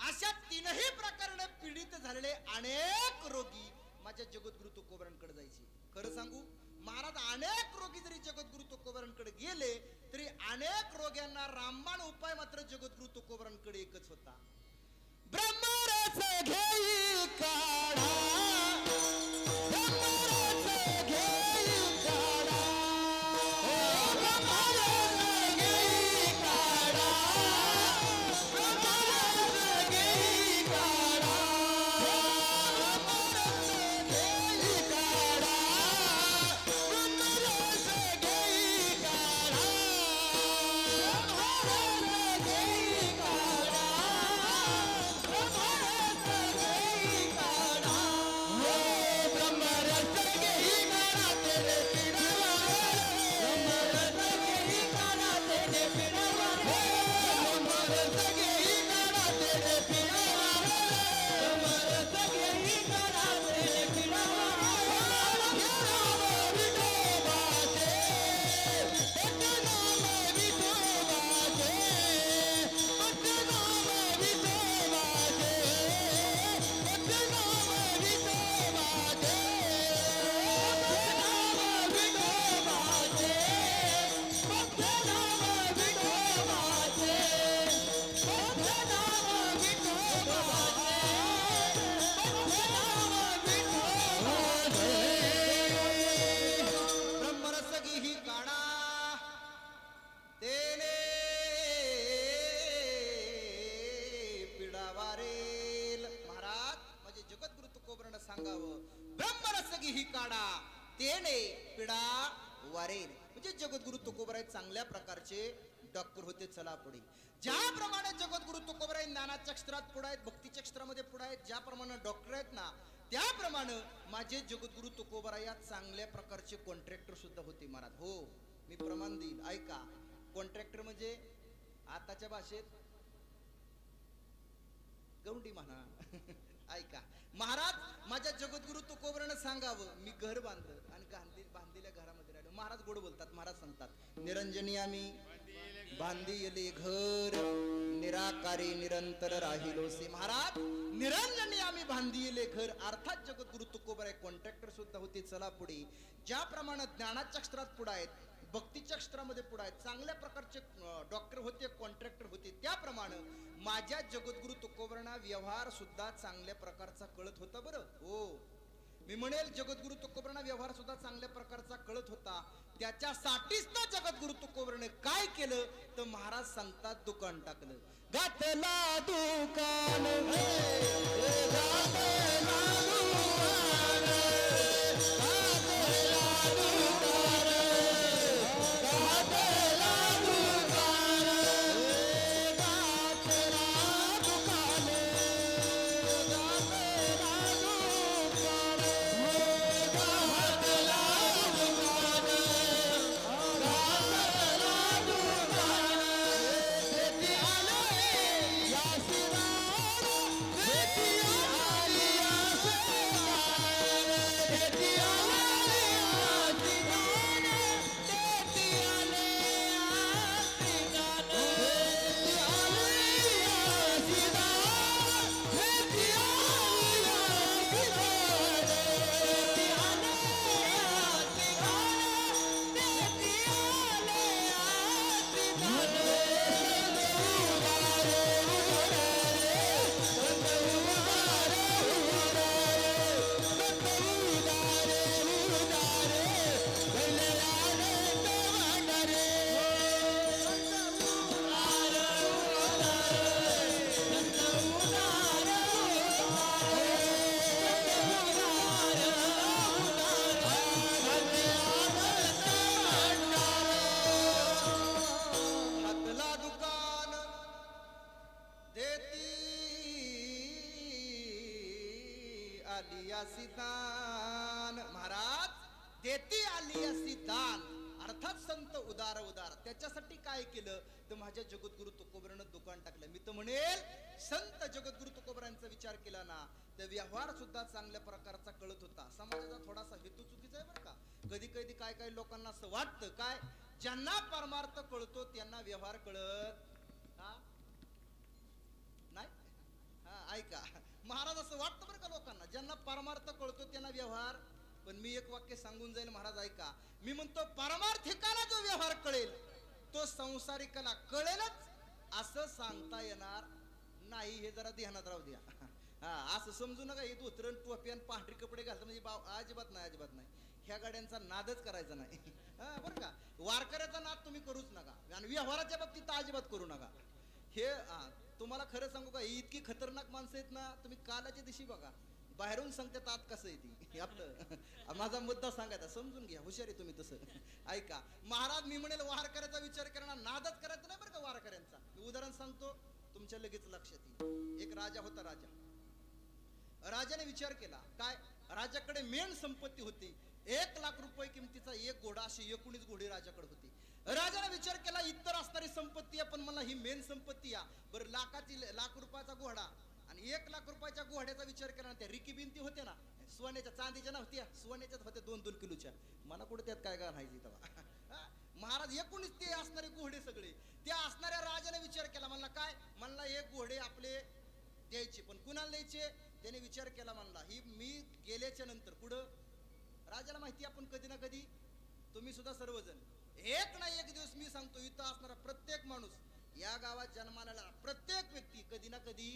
S3: अशा तीनही प्रकाराने पीडित झालेले अनेक रोगी माझ्या जगद्गुरु तुकोबरांकडे जायचे. खरं सांगू महाराज अनेक रोगी जरी जगद्गुरु तुकोबरांकडे गेले तरी अनेक रोग्यांना रामबाण उपाय मात्र जगद्गुरु तुकोबरांकडे एकच होता.
S2: ब्रह्मरस घेई काढा ब्रह्मरस घेई काढा ब्रह्मरस घेई काढा ब्रह्मरस घेई काढा ब्रह्मरस घेई काढा ब्रह्मरस घेई काढा ब्रह्मरस घेई काढा
S3: जगद्गुरु तुकोबराय चांगल्या प्रकारचे डॉक्टर होते. चला पुढे ज्याप्रमाणे जगद्गुरु तुकोबराय ज्ञानाच्या क्षेत्रात पुढे आहेत, भक्तीच्या क्षेत्रामध्ये पुढे आहेत, ज्याप्रमाणे डॉक्टर आहेत ना त्याप्रमाणे माझे जगद्गुरु तुकोबराय चांगल्या प्रकारचे कॉन्ट्रॅक्टर सुद्धा होते महाराज. हो मी प्रमाण देईल. ऐका कॉन्ट्रॅक्टर म्हणजे आताच्या भाषेत गौंडी म्हणा. ऐका महाराज, माझ्या जगद्गुरु तुकोबरानं सांगावं, मी घर बांधलं आणि बांधलेल्या घरामध्ये राहिलो. महाराज गोड बोलतात. महाराज सांगतात, निरंजनी आम्ही बांधिले घर, निराकारी निरंतर राहिलो से. महाराज, निरंजनी आम्ही बांधिले घर, अर्थात जगद्गुरु तुकोबर आहे. कॉन्ट्रॅक्टर सुद्धा होते. चला पुढे. ज्याप्रमाणे ज्ञानाच्या क्षेत्रात पुढे आहेत, भक्तीच्या क्षेत्रामध्ये पुढे आहेत, चांगल्या प्रकारचे डॉक्टर होते, कॉन्ट्रॅक्टर होते, त्याप्रमाणे माझ्या जगद्गुरु तुकोबरांना व्यवहार सुद्धा चांगल्या प्रकारचा कळत होता. बरं हो, मी म्हणेल जगद्गुरु तुकोबरांना व्यवहार सुद्धा चांगल्या प्रकारचा कळत होता. त्याच्यासाठीच ना जगद्गुरु तुकोबराने काय केलं तर महाराज सांगतात, दुकान टाकलं.
S2: घातला दुकान
S3: दान. महाराज, देती आली असी दान, अर्थात संत उदार उदार. त्याच्यासाठी काय केलं तर माझ्या जगद्गुरु तुकोबरानं दुकान टाकलं. मी तर म्हणेल, संत जगद्गुरु तुकोबरांचा विचार केला ना तर व्यवहार सुद्धा चांगल्या प्रकारचा कळत होता. समाजाचा थोडासा हेतू चुकीचा आहे बरं का. कधी कधी काय काय लोकांना असं वाटतं, काय ज्यांना परमार्थ कळतो त्यांना व्यवहार कळत नाही. ऐका महाराज, असं वाटतं बरं का लोकांना, ज्यांना परमार्थ कळतो त्यांना व्यवहार. पण मी एक वाक्य सांगून जाईल महाराज, ऐका. मी म्हणतो, परमार्थिकाला जो व्यवहार कळेल तो संसारिकाला कळेलच असं सांगता येणार नाही. हे जरा ध्यानात राहू द्या. असं समजू नका हे धोतरण टोपी आणि पांढरी कपडे घालतात म्हणजे अजिबात नाही, अजिबात नाही. ह्या गाड्यांचा नादच करायचा नाही. बरं का. वारकऱ्याचा नाद तुम्ही करूच नका आणि व्यवहाराच्या बाबतीत अजिबात करू नका. हे तुम्हाला खरं सांगू का, इतकी खतरनाक माणसं आहेत ना, तुम्ही कालाच्या दिवशी बघा, बाहेरून सांगतात आत कसं आहे ती. आपलं माझा मुद्दा सांगायचा, समजून घ्या, हुशारी तुम्ही तसं. ऐका महाराज, मी म्हणेल वारकऱ्याचा विचार करणार, नादच करायचा नाही बरं का वारकऱ्यांचा. मी उदाहरण सांगतो, तुमच्या लगेच लक्षात येईल. एक राजा होता. राजाने विचार केला, काय राजाकडे मेन संपत्ती होती 1,00,000 रुपये किमतीचा एक घोडा, अशी 19 घोडे राजाकडे होती. राजाने विचार केला, इतर असणारी संपत्ती आहे पण मला ही मेन संपत्ती आहे. बरं, लाख रुपयाचा घोडा आणि 1,00,000 रुपयाच्या घोड्याचा विचार केला ना, त्या रिकी बिनती होत्या ना, सोन्याच्या, चांदीच्या नव्हत्या, सोन्याच्याच होत्या 2-2 किलोच्या. मला कुठे त्यात काय घालायची तेव्हा. महाराज, 19 ते असणारे घोडे सगळे. त्या असणाऱ्या राजाने विचार केला, म्हणला काय, म्हणला हे घोडे आपले द्यायचे, पण कुणाला द्यायचे. त्याने विचार केला, म्हणला ही मी गेल्याच्या नंतर पुढं. राजाला माहिती, आपण कधी ना कधी, तुम्ही सुद्धा सर्वजण, एक ना एक दिवस मी सांगतो, इथं असणारा प्रत्येक माणूस, या गावात जन्माला प्रत्येक व्यक्ती कधी ना कधी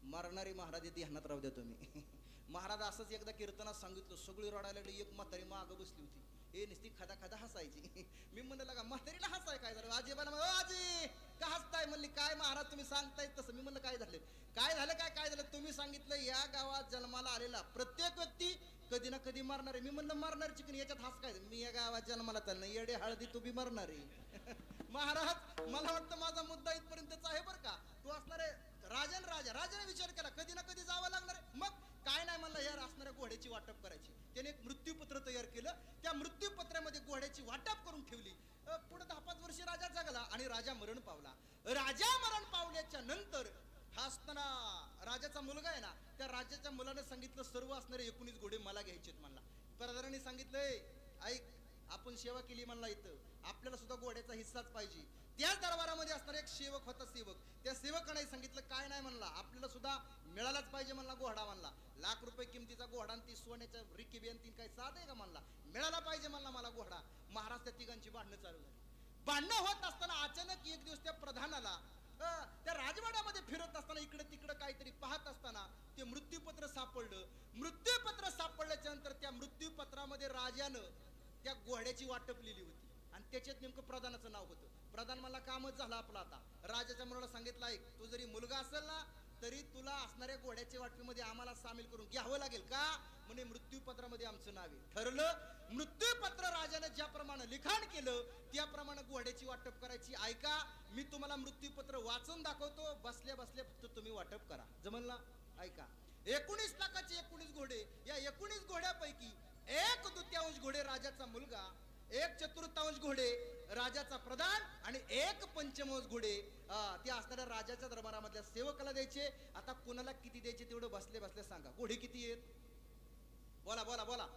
S3: मरणारी. महाराज, ध्यानात राहू द्या तुम्ही. महाराज असंच एकदा कीर्तनात सांगितलं, सगळी रडायला लागली. एक म्हातारी मागं बसली होती, हे नुसती खदा खदा हसायची. मी म्हणलं, का म्हातारीला हसाय काय झालं. आजीबाला, आजी का हसताय. म्हणली, काय महाराज तुम्ही सांगताय तसं. मी म्हणलं, काय झालं, काय झालं. तुम्ही सांगितलं या गावात जन्माला आलेला प्रत्येक व्यक्ती कधी ना कधी मरणार आहे. मी म्हणलं, मरणार चिकन, याच्यात हास काय. मी या गावात जन्माला चालणार, येडे हळदी तू बी मरणार आहे. महाराज, मला वाटतं माझा मुद्दा इथपर्यंतच आहे बरं का. तू असणारे राजाने विचार केला, कधी ना कधी जावं लागणार आहे. मग काय नाही, म्हणलं या असणाऱ्या घोड्याची वाटप करायची. त्याने एक मृत्यूपत्र तयार केलं. त्या मृत्यूपत्रामध्ये घोड्याची वाटप करून ठेवली. पुढे 10-5 वर्ष राजा जगला आणि राजा मरण पावला. राजा मरण पावल्याच्या नंतर हा असताना मुलगा आहे ना, त्या राजाच्या मुलाने सांगितलं सर्व असणारे 19 घोडे मला घ्यायचेत म्हणला. प्रधानाने सांगितलंय ऐक, आपण सेवा केली म्हणला, इथं आपल्याला सुद्धा घोड्याचा हिस्साच पाहिजे. त्याच दरबारामध्ये असणारा एक सेवक होता. सेवक त्या सेवकाने सांगितलं काय नाही म्हणला, आपल्याला सुद्धा मिळालाच पाहिजे म्हणला घोडा म्हणला. लाख रुपये किमतीचा घोडा आणि ती सोन्याच्या रिकिबी आणि तीन काय साध आहे का म्हणला, मिळाला पाहिजे म्हणला मला घोडा. महाराज त्या तिघांची भांडणं चालू झाली. भांडणं होत असताना अचानक एक दिवस त्या प्रधानाला त्या राजवाड्यामध्ये फिरत असताना इकडे तिकडे काहीतरी पाहत असताना ते मृत्यूपत्र सापडलं. मृत्यूपत्र सापडल्याच्या नंतर त्या मृत्यूपत्रामध्ये राजानं त्या घोड्याची वाटप लिहिली होती आणि त्याच्यात नेमकं प्रधानाचं नाव होतं. प्रधान मला कामच झालं आपला. आता राजाच्या मुलाला सांगितलं ऐक, तू जरी मुलगा असेल ना तरी तुला असणाऱ्या घोड्याच्या वाटपीमध्ये आम्हाला सामील करून घ्यावं लागेल का म्हणे. मृत्यूपत्रामध्ये आमचं नाव आहे. ठरलं. मृत्यूपत्र राजाने ज्याप्रमाणे लिखाण केलं त्याप्रमाणे घोड्याची वाटप करायची. ऐका, मी तुम्हाला मृत्यूपत्र वाचून दाखवतो, बसल्या बसल्या फक्त तुम्ही वाटप करा, जमल ना. ऐका, 19 लाखाचे 19 घोडे. या 19 घोड्यापैकी 1/2 घोडे राजाचा मुलगा, 1/4 घोडे राजाचा प्रधान आणि 1/5 घोडे ते असणाऱ्या राजाच्या दरबारामधल्या सेवकाला द्यायचे. आता कोणाला किती द्यायचे तेवढं बसले बसले सांगा. घोडे किती आहेत? बोला बोला बोला.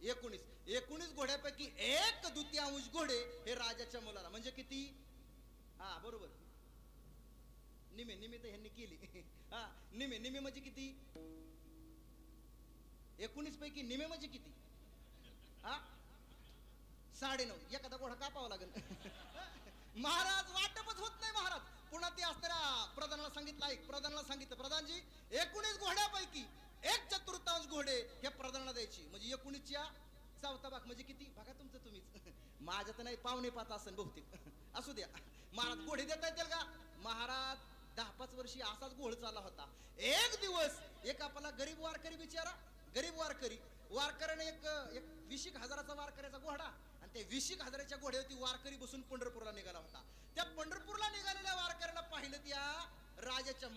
S3: 19 घोड्यापैकी 1/2 घोडे हे राजाच्या मुलाला. म्हणजे किती? हा बरोबर, निमे निमे तर ह्यांनी केली. हा निमे निमे म्हणजे किती? 19 पैकी निमे म्हणजे किती? हा 9.5. एखादा घोडा कापावा लागेल. महाराज वाटपच होत नाही महाराज. पुन्हा ते असणाऱ्या प्रधानाला सांगितलं ऐक, प्रधानाला सांगितलं प्रधानजी 19 घोड्यापैकी 1/4 घोडे हे प्रधानाला द्यायची. म्हणजे 19च्या 4 भाग म्हणजे किती? बघा तुमचं तुम्हीच. माझ्या तर नाही, 4.5 असेल बहुतेक. असू द्या. महाराज घोडे देता येतील का? महाराज 10-5 वर्षी असाच घोड चालला होता. एक दिवस एक आपला गरीब वारकरी, बिचारा गरीब वारकरी, वारकऱ्याने एक 20,000चा वारकऱ्याचा घोडा आणि त्या 20,000च्या घोड्यावरती वारकरी बसून पंढरपूरला निघाला होता. त्या पंढरपूरला निघालेल्या वारकऱ्याला पाहिलं त्या राजाच्या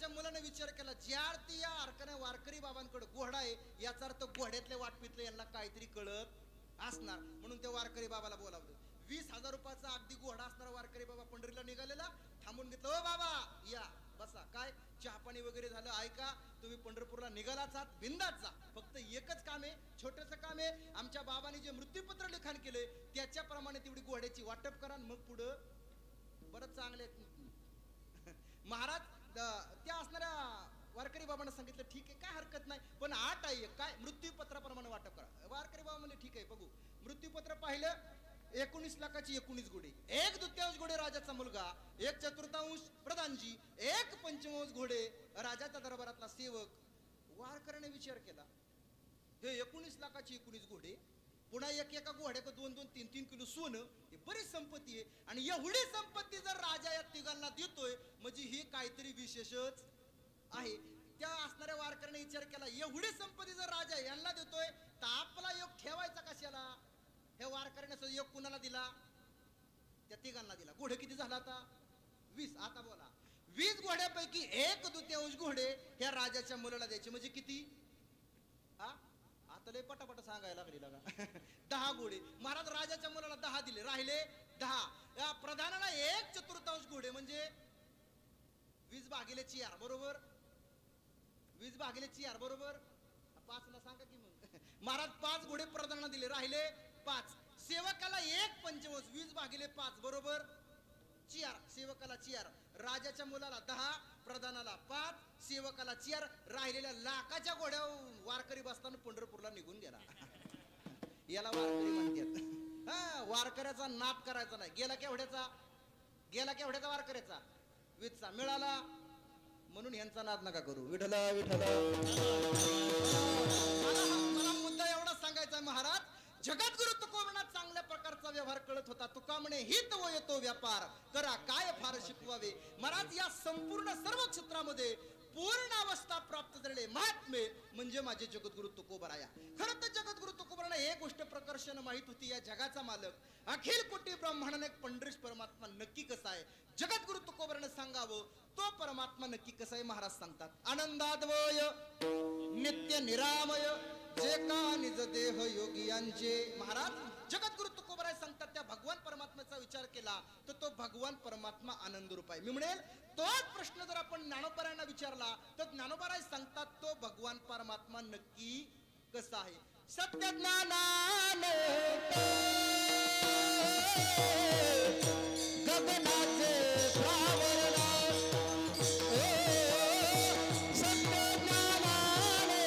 S3: मुलानं विचार केला, ज्या अर्थी या वारकरी बाबांकडे घोडा आहे याचा अर्थ घोड्यातल्या वाटपीतलं यांना काहीतरी कळत असणार. म्हणून त्या वारकरी बाबाला बोलावलं. 20,000 रुपयाचा अगदी घोडा असणारा वारकरी बाबा पंढरीला निघालेला. थांबून घेतलं, ओ बाबा या बसा, काय चहा पाणी वगैरे झालं? ऐका, तुम्ही पंढरपूरला निघालाच आहात, बिंदात जा. फक्त एकच काम आहे, छोटंसं काम आहे. आमच्या बाबांनी जे मृत्यूपत्र लिखाण केले त्याच्याप्रमाणे तेवढी घोड्याची वाटप करा, मग पुढं बरंच चांगले. महाराज त्या असणाऱ्या वारकरी बाबांना सांगितलं ठीक आहे, काय हरकत नाही, पण अट आहे काय? मृत्यूपत्राप्रमाणे वाटप करा. वारकरी बाबा म्हणजे ठीक आहे, बघू. मृत्यूपत्र पाहिलं. 19 लाखाची 19 घोडे, 1/2 घोडे राजाचा मुलगा, 1/4 प्रधानजी, 1/5 घोडे राजाच्या दरबारातला सेवक. वारकऱ्याने विचार केला, हे 19 लाखाची 19 घोडे, पुन्हा एका घोड्याचं 2-2, 3-3 किलो सोनं, हे बरीच संपत्ती आहे. आणि एवढी संपत्ती जर राजा या तिघांना देतोय म्हणजे ही काहीतरी विशेषच आहे. त्या असणाऱ्या वारकऱ्याने विचार केला, एवढी संपत्ती जर राजा यांना देतोय तर आपला योग ठेवायचा कशाला? हे वारकऱ्याने योग कुणाला दिला? त्या तिघांना दिला. घोडे किती झाला आता? 20. आता बोला, 20 घोड्यापैकी 1/2 घोडे ह्या राजाच्या मुलाला द्यायचे. म्हणजे किती? हा आता लय पटापट सांगायला लागली लागा. 10 घोडे. महाराज राजाच्या मुलाला 10 दिले, राहिले 10. या प्रधानाला 1/4 घोडे म्हणजे 20/4 बरोबर. 20/4 बरोबर 5 ला सांगा की मग. महाराज 5 घोडे प्रधानाला दिले, राहिले 5. सेवकाला 1/5, 20/5 बरोबर 4. सेवकाला 4, राजाच्या मुलाला 10, प्रधानाला 5, सेवकाला 4. राहिलेल्या लाखाच्या घोड्या वारकरी बसताना पंढरपूरला निघून गेला. याला वारकरी म्हणतात. हा वारकऱ्याचा नाप करायचा नाही. गेला केवढ्याचा वारकऱ्याचा 20चा मिळाला म्हणून यांचा नाद नका करू. विठला विठला. मला मुद्दा एवढा सांगायचा आहे महाराज, जगद्गुरु तुकोबरांना चांगल्या प्रकारचा व्यवहार कळत होता. तुका म्हणे हित व येतो व्यापार, करा काय फार शिकवावे. महाराज या संपूर्ण सर्व क्षेत्रामध्ये पूर्ण अवस्था प्राप्त झालेले महात्मे म्हणजे माझे जगद्गुरु तुकोबराया. खरं तर जगद्गुरु तुकोबरांना एक गोष्ट प्रकर्षण माहित होती, या जगाचा मालक अखिल कोटी ब्रह्मांडाने पंढरीश परमात्मा नक्की कसा आहे. जगद्गुरु तुकोबराने सांगावं तो परमात्मा नक्की कसा आहे. महाराज सांगतात, आनंदाद्वय नित्य निरामय जे का निज देह योगियांचे. महाराज जगद्गुरु तुकोबराय सांगतात, त्या भगवान परमात्म्याचा विचार केला तर तो भगवान परमात्मा आनंद रूप आहे. मी म्हणेल तोच प्रश्न जर आपण ज्ञानोबारायांना विचारला तर ज्ञानोबाराय सांगतात तो भगवान परमात्मा नक्की कसा आहे. सत्य ज्ञानाने
S2: गगनाचे प्रावरण सत्य ज्ञानाने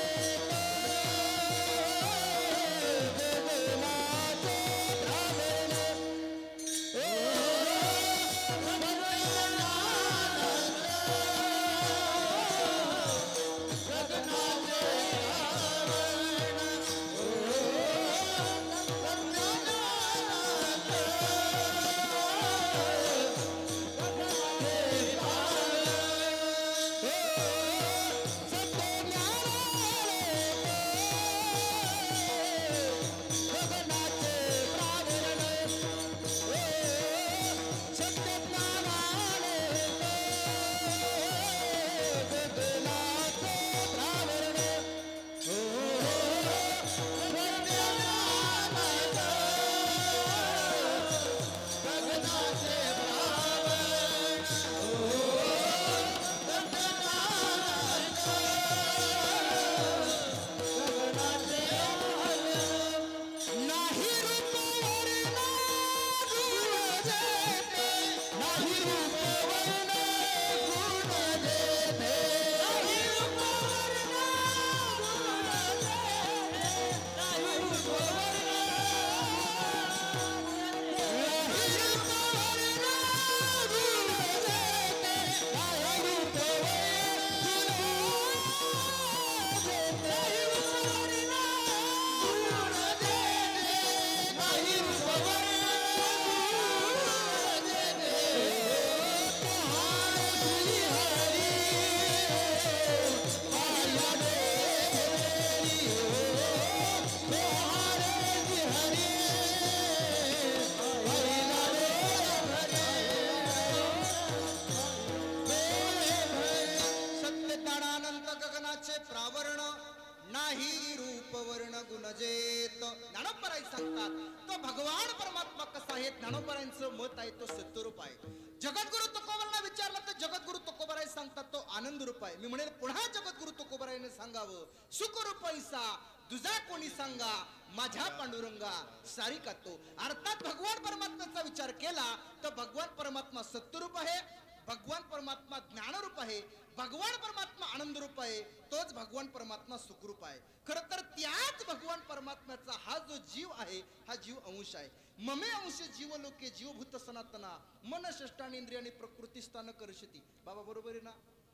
S2: गगनाचे
S3: प्रावरण नाही रूप वर्ण गुणजेत. ज्ञानोबराय सांगतात तो भगवान परमात्मा कसा आहे. ज्ञानोबरायांचं मत आहे तो सत्यरूप आहे. जगद्गुरु तुकोबारांना विचारलं तर जगद्गुरु तुकोबाराय सांगतात तो आनंद रूप आहे. मी म्हणेल पुन्हा जगद्गुरु तुकोबारायाने सांगावं सुखरूप ऐसा तुझा कोणी सांगा माझ्या पांडुरंगा सारिका तो. अर्थात भगवान परमात्म्याचा विचार केला तर भगवान परमात्मा सत्यरूप आहे. भगवान परमात्मा ज्ञानरूप आहे. भगवान परमात्मा आनंद रूप आहे. तोच भगवान परमात्मा सुखरूप आहे. खरं तर त्याच भगवान परमात्म्याचा हा जो जीव आहे हा जीव अंश आहे. ममे अंश जीव लोके जीवभूत सनातना मन षष्टानी इंद्रियाने प्रकृती स्थान करशती. बाबा बरोबर आहे ना?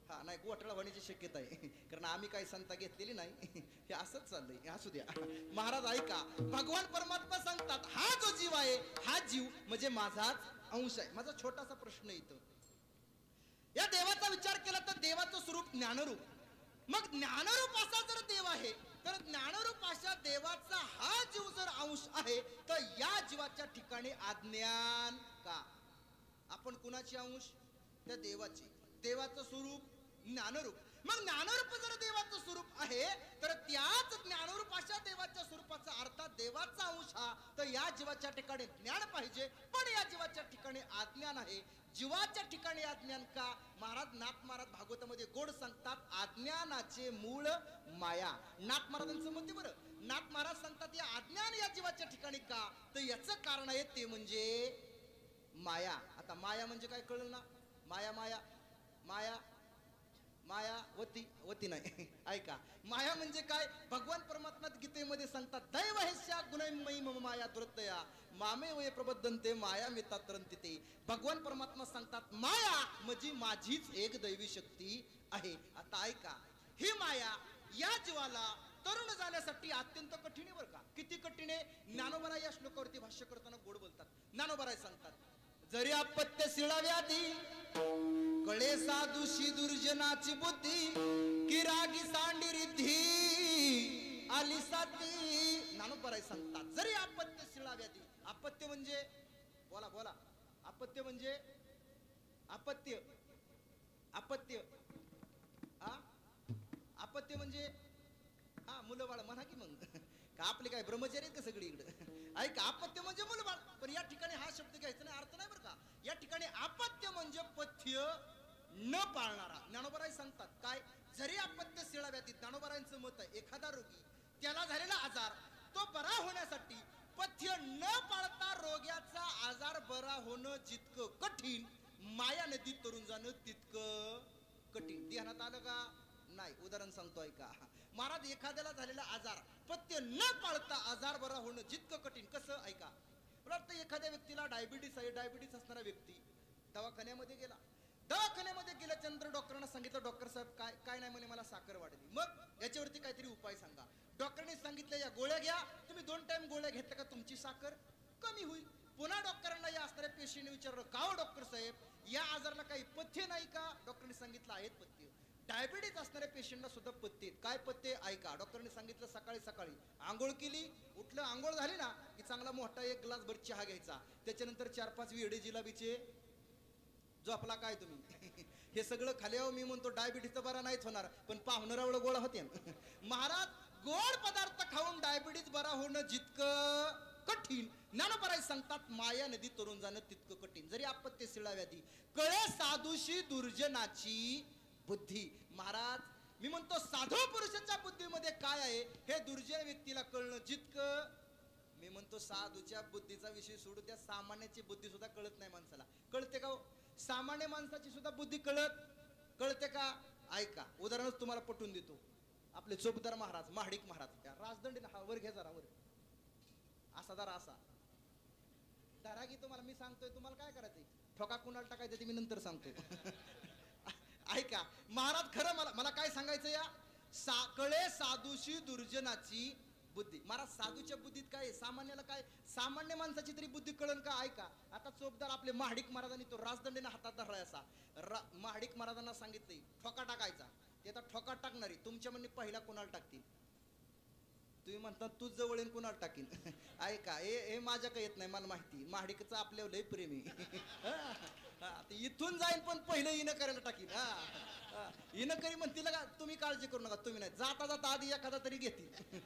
S3: हा नाही घोटाळा होण्याची शक्यता आहे कारण आम्ही काही संता घेतलेली नाही. हे असंच चाललंय. असू द्या महाराज ऐका. भगवान परमात्मा सांगतात हा जो जीव आहे हा जीव म्हणजे माझाच अंश आहे. माझा छोटासा प्रश्न इथं या देवाचा विचार केला तर देवाचं स्वरूप ज्ञानरूप. मग ज्ञानरूप असा जर देव आहे तर ज्ञानरूप अशा देवाचा हा जीव जर अंश आहे तर या जीवाच्या ठिकाणी अज्ञान का? आपण कुणाची अंश? त्या देवाची. देवाचं स्वरूप ज्ञानरूप. मग ज्ञानरूप जर देवाचं स्वरूप आहे तर त्याच ज्ञानरूप अशा देवाच्या स्वरूपाचा अर्थात देवाचा अंश हा तर या जीवाच्या ठिकाणी ज्ञान पाहिजे. पण या जीवाच्या ठिकाणी अज्ञान आहे. जीवाच्या ठिकाणी अज्ञान का? महाराज नाथ महाराज भागवतामध्ये गोड सांगतात अज्ञानाचे मूळ माया. नाथ महाराजांचं मत बरं. नाथ महाराज सांगतात या अज्ञान या जीवाच्या ठिकाणी का? तर याचं कारण आहे ते म्हणजे माया. आता माया म्हणजे काय कळलं ना? माया माया माया माया वती वती नाही ऐका. माया म्हणजे काय? भगवान परमात्मा गीतेमध्ये सांगतात दैव हेस्या गुणमयी मम माया दुरतया मामे वय प्रबद्धन्ते माया मिता तरंतिते. भगवान परमात्मा सांगतात माया म्हणजे माझीच एक दैवी शक्ती आहे. आता ऐका ही माया या जीवाला तरुण जाण्यासाठी अत्यंत कठीण आहे बरं का. किती कठीण आहे? ज्ञानोबराय या श्लोकावरती भाष्य करताना गोड बोलतात. ज्ञानोबराय सांगतात जरी अपत्य शिळा व्याधी कळे साधुशी दुर्जनाची बुद्धी की रागी सांडी रिद्धी आली साथी. ज्ञानोबराय सांगतात जरी अपत्य शिळा व्याधी. अपत्य म्हणजे बोला बोला. अपत्य म्हणजे अपत्य अपत्य हा अपत्य म्हणजे हा मुलं बाळ म्हणा की मग का आपले काय ब्रह्मचारी आहेत का सगळी इकडे? ऐका अपत्य म्हणजे मुलं बाळ. पण या ठिकाणी हा शब्द घ्यायचा नाही. अर्थ नाही बरं का. या ठिकाणी अपत्य म्हणजे पथ्य न पाळणारा. ज्ञानोबराय सांगतात काय, जरी अपत्य शिळा व्याधी, ज्ञानोबरायांचं मत आहे एखादा रोगी त्याला झालेला आजार तो बरा होण्यासाठी पथ्य न पाळता रोग्याचा आजार बरा होणं जितकं कठीण, माया नदीत तरुण जाणं तितकं कठीण. ध्यानात आलं का नाही? उदाहरण सांगतोय का महाराज, एखाद्याला झालेला आजार पथ्य न पाळता आजार बरा होणं जितकं कठीण. कसं ऐका, मला वाटतं एखाद्या व्यक्तीला डायबिटीस आहे, डायबिटीस असणारा व्यक्ती दवाखान्यामध्ये गेला. दवाखान्यामध्ये गेल्याच्यानंतर डॉक्टरांना सांगितलं, डॉक्टर साहेब काय काय नाही म्हणे, मला साखर वाढली. मग याच्यावरती काहीतरी उपाय सांगा. डॉक्टरने सांगितलं या गोळ्या घ्या, तुम्ही 2 टाइम गोळ्या घेतल्या का तुमची साखर कमी होईल. पुन्हा डॉक्टरांना या असणाऱ्या पेशंटने विचारलं, का हो डॉक्टर साहेब, या आजाराला काही पथ्य नाही का? डॉक्टरने सांगितलं आहेत पथ्य. डायबिटीस असणाऱ्या पेशंटला सुद्धा पथ्य आहेत. काय पथ्य? ऐका. डॉक्टरने सांगितलं सकाळी सकाळी आंघोळ केली, उठलं, आंघोळ झाली ना की चांगला मोठा 1 ग्लास भर चहा घ्यायचा, त्याच्यानंतर 4-5 वेडे जिलाबीचे झोपला. काय तुम्ही हे सगळं खाल्यावर मी म्हणतो डायबिटीसचा बरा नाहीच होणार, पण पाहुणरावळं गोळा होते. महाराज, गोड पदार्थ खाऊन डायबिटीस बरा होणं जितकं कठीण, ज्ञानोबराय सांगतात माया नदी तरुण जाणं तितकं कठीण. जरी अपत्य शिळा व्याधी कळे साधूशी दुर्जनाची बुद्धी. महाराज, मी म्हणतो साधू पुरुषाच्या बुद्धीमध्ये काय आहे हे दुर्जन व्यक्तीला कळणं जितकं, मी म्हणतो साधूच्या बुद्धीचा विषय सोडू द्या, सामान्याची बुद्धी सुद्धा कळत नाही माणसाला. कळते का हो? सामान्य माणसाची सुद्धा बुद्धी कळते का? ऐका, उदाहरणच तुम्हाला पटवून देतो. आपले चोपदार महाराज, महाडिक महाराज, राजदंडी हा वर घ्या जरा, वर असा जरा असा धरा की. तुम्हाला मी सांगतोय, तुम्हाला काय करायचंय, ठोका कुणाला टाकायचं ते मी नंतर सांगतो. ऐका महाराज, खरं मला काय सांगायचं, या कळे साधूशी दुर्जनाची बुद्धी. महाराज, साधूच्या बुद्धीत काय, सामान्याला काय, सामान्य माणसाची तरी बुद्धी कळन का? ऐका, आता चोपदार आपले महाडिक महाराजांनी तो राजदंडीने हातात धरलाय असा. महाडिक महाराजांना सांगितलंय ठोका टाकायचा. ते आता ठोका टाकणारी तुमच्या म्हणणे पहिला कोणाला टाकतील? तुम्ही म्हणता तूच जवळ येऊन कोणाला टाकीन. ऐका, हे माझ्या काही येत नाही, मला माहिती. महाडिकचं आपल्यावर लय प्रेम आहे. इथून जाईन पण पहिलं हिनं करायला टाकीन. हिनं करी म्हणतील का, तुम्ही काळजी करू नका, तुम्ही नाही, जाता जाता आधी एखादा तरी घेतील.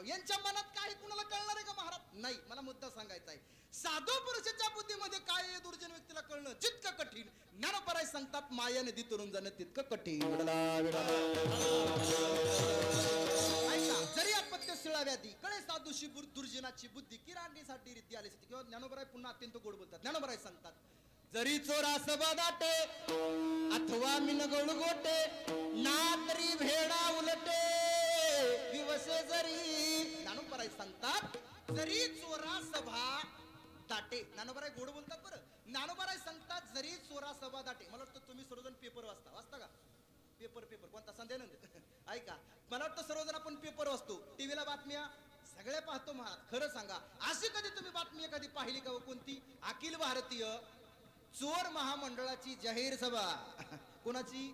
S3: यांच्या मनात काही कुणाला कळणार आहे का महाराज? नाही. मला मुद्दा सांगायचा आहे, साधू पुरुषाच्या बुद्धीमध्ये काय आहे दुर्जन व्यक्तीला कळणं जितकं कठीण, ज्ञानोबराय सांगतात माया नदी तरुण जाणं तितकं कठीण. ऐका, जरी अपत्य शिळा व्याधी कळे साधूशी दुर्जनाची बुद्धी किराणीसाठी रीती आली. किंवा ज्ञानोबराय पुन्हा अत्यंत गोड बोलतात. ज्ञानोबराय सांगतात, जरी चोरा दाटे अथवा मिनगोळ गोटे, ना तरी भेडा उलटे विवसे जरी. ज्ञानोबराय सांगतात, जरी चोरा सभा दाटे. ज्ञानोबराय गोड बोलतात बरं. ज्ञानोबराय सांगतात, जरी चोरा सभा दाटे. मला वाटतं तुम्ही सर्वजण पेपर वाचता का? पेपर कोणता? संध्यानंद. ऐका, मला वाटतं सर्वजण आपण पेपर वाचतो, टीव्हीला बातम्या सगळ्या पाहतो. महाराज, खरं सांगा, अशी कधी तुम्ही बातमी एखादी पाहिली का? कोणती? अखिल भारतीय चोर महामंडळाची जाहीर सभा. कोणाची?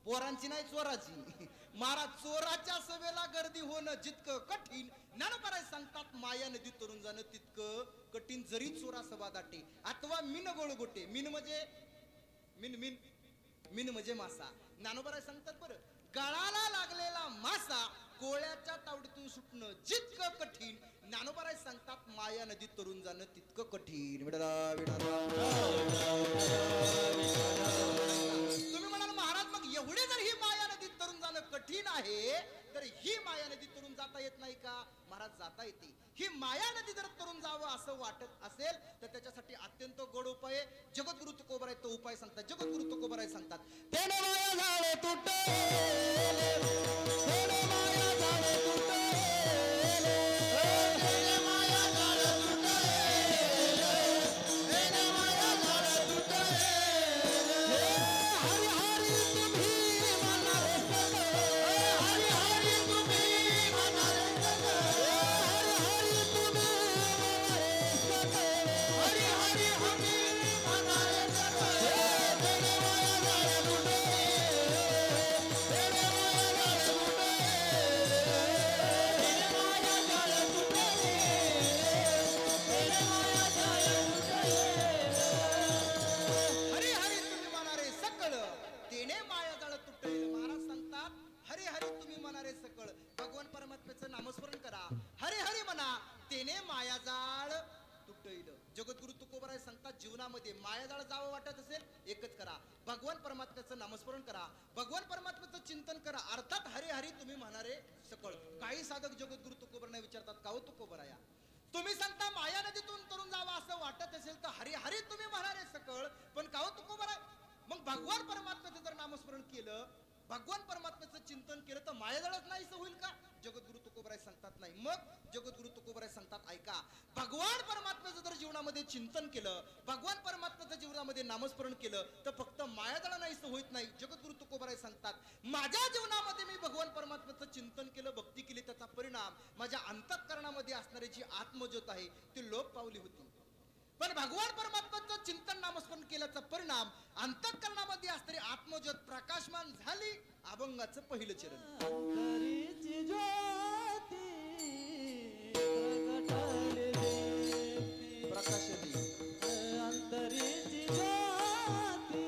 S3: पोरांची नाही, चोराची. महाराज, चोराच्या सभेला गर्दी होणं जितकं कठीण, ज्ञानोबराय सांगतात माया नदी तरुण जाणं तितकं कठीण. जरी चोरा सभा दाटे अथवा मिन गोळ गोटे. मिन म्हणजे मिन म्हणजे मासा. ज्ञानोबराय सांगतात बरं, गळाला लागलेला मासा कोळ्याच्या तावडीतून सुटणं जितकं कठीण, ज्ञानोबराय सांगतात माया नदी तरुण जाणं तितकं कठीण. तुम्ही म्हणाल महाराज, मग एवढे जर ही माया नदी तरुण जाणं कठीण आहे, तर ही माया नदी तरुण जाता येत नाही का? महाराज, जाता येते. ही माया नदी जर तरुण जावं असं वाटत असेल तर त्याच्यासाठी अत्यंत गोड उपाय जगद्गुरु तुकोबाराय तो उपाय सांगतात. जगद्गुरु तुकोबाराय सांगतात, तेने माया झाले तुटे, तेने माया झाले तुटे, तेने माया झाले तुटे, तेने माया झाले तुटे. हरि हरि तुम्ही म्हणाले सगळे, हरि हरि तुम्ही म्हणाले सगळे, हरि हरि तुम्ही म्हणाले सगळे, हरि हरि हमी म्हणाले सगळे. तेने माया झाले तुटे, जीवनामध्ये मायाजाळ जावं वाटत असेल एकच करा, भगवान परमात्म्याचं नामस्मरण करा, भगवान परमात्म्याचं चिंतन करा. अर्थात हरी हरी तुम्ही म्हणणारे सकळ. काही साधक जगद्गुरु तुकोबरांना विचारतात, का हो तुकोबराया तुम्ही सांगता माया नदीतून तरुण जावं असं वाटत असेल तर हरी हरी तुम्ही म्हणारे सकळ, पण का हो तुकोबराय मग भगवान परमात्म्याचं जर नामस्मरण केलं, भगवान परमात्म्याचं चिंतन केलं तर मायाजाळच नाहीसं होईल का? जगद्गुरु तुकोबराय सांगतात नाही. मग जगद्गुरु तुकोबराय सांगतात ऐका, भगवान परमात्म्याचं जर जीवनामध्ये चिंतन केलं, भगवान परमात्म्याचं जीवनामध्ये नामस्मरण केलं तर फक्त मायाजाळ नाहीसं होत नाही. जगद्गुरु तुकोबराय सांगतात, माझ्या जीवनामध्ये मी भगवान परमात्म्याचं चिंतन केलं, भक्ती केली, त्याचा परिणाम माझ्या अंतःकरणामध्ये असणारी जी आत्मज्योत आहे ती लोप पावली होती. पण भगवान परमात्म्याचं चिंतन नामस्मरण केल्याचा परिणाम अंतःकरणामध्ये असणारी आत्मज्योत प्रकाशमान झाली. अभंगाचं पहिलं चरण.
S2: अंतरीची ज्योती प्रगटली दीप्ती.
S3: प्रकाशली
S2: अंतरीची ज्योती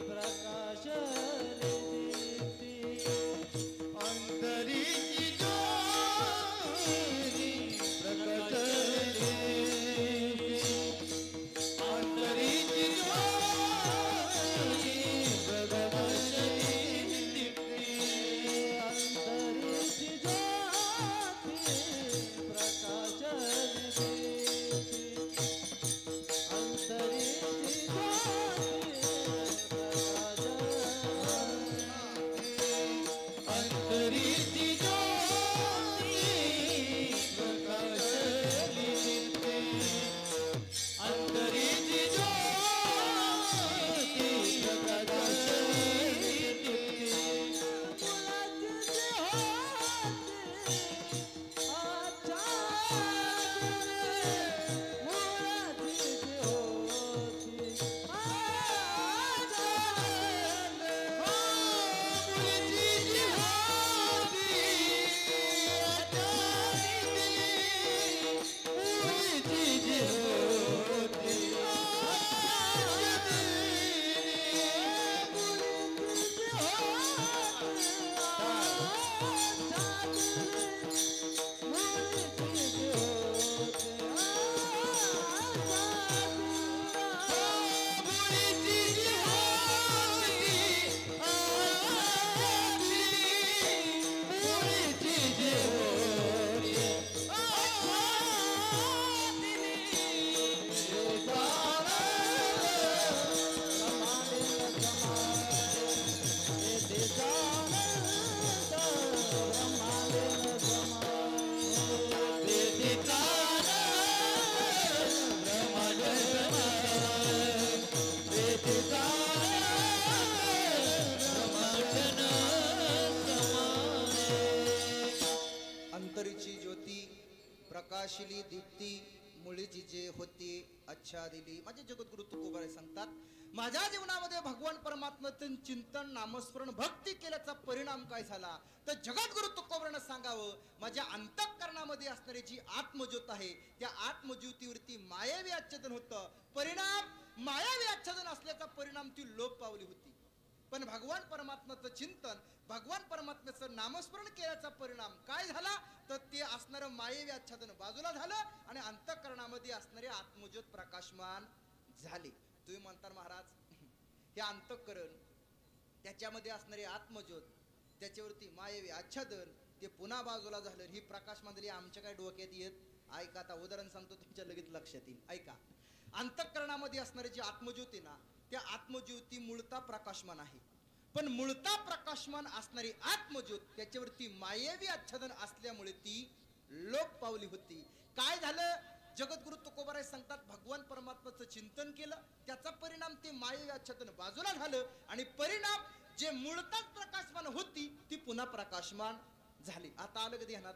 S2: प्रकाशली दीप्ती. अंतरीची ज्योती प्रगटली दीप्ती. अंतरीची ज्योती प्रगटली दीप्ती. अंतरीची ज्योती प्रकाशली दीप्ती. अंतरीची ज्योती अंतरीची ज्योती प्रकाशली दीप्ती. अंतरीची ज्योती प्रकाशली दीप्ती. मुलाची होती मुलाची
S3: अंतरीची ज्योती प्रकाशिली दीप्ती मुळीची जे होती अच्छा दिली. माझे जगद्गुरु तुकोबाराय सांगतात, माझ्या जीवनामध्ये भगवान परमात्म्याचं चिंतन नामस्मरण भक्ती केल्याचा परिणाम काय झाला तर जगद्गुरु तुकोबारानं सांगावं, माझ्या अंतःकरणामध्ये असणारी जी आत्मज्योत आहे त्या आत्मज्योतीवरती मायावी आच्छादन होतं. परिणाम मायावी आच्छादन असल्याचा परिणाम ती लोप पावली होती. पण भगवान परमात्म्याचं चिंतन, भगवान परमात्म्याचं नामस्मरण केल्याचा परिणाम काय झाला तर ते असणारं मायेवी आच्छादन बाजूला झालं आणि अंतःकरणामध्ये असणारे आत्मज्योत प्रकाशमान झाले. तुम्ही म्हणता महाराज हे अंतःकरण, त्याच्यामध्ये असणारी आत्मज्योत, त्याच्यावरती मायेवी आच्छादन ते पुन्हा बाजूला झालं, ही प्रकाशमान झाली. आमच्या काय डोक्यात येत? ऐका, आता उदाहरण सांगतो, तुमच्या लगेच लक्षात येईल. ऐका, अंतःकरणामध्ये असणारी जी आत्मज्योती ना त्या आत्मज्योती मूळता प्रकाशमान आहे, पण मूळता प्रकाशमान असणारी आत्मज्योत त्याच्यावरती मायेवी आच्छादन असल्यामुळे ती लोप पावली होती. काय झालं? जगद्गुरु तुकोबाराय सांगतात, भगवान परमात्म्याचं चिंतन केलं, त्याचा परिणाम ते मायेवी आच्छादन बाजूला झालं आणि परिणाम जे मूळताच प्रकाशमान होती ती पुन्हा प्रकाशमान झाली. आता आलं कधी ध्यानात?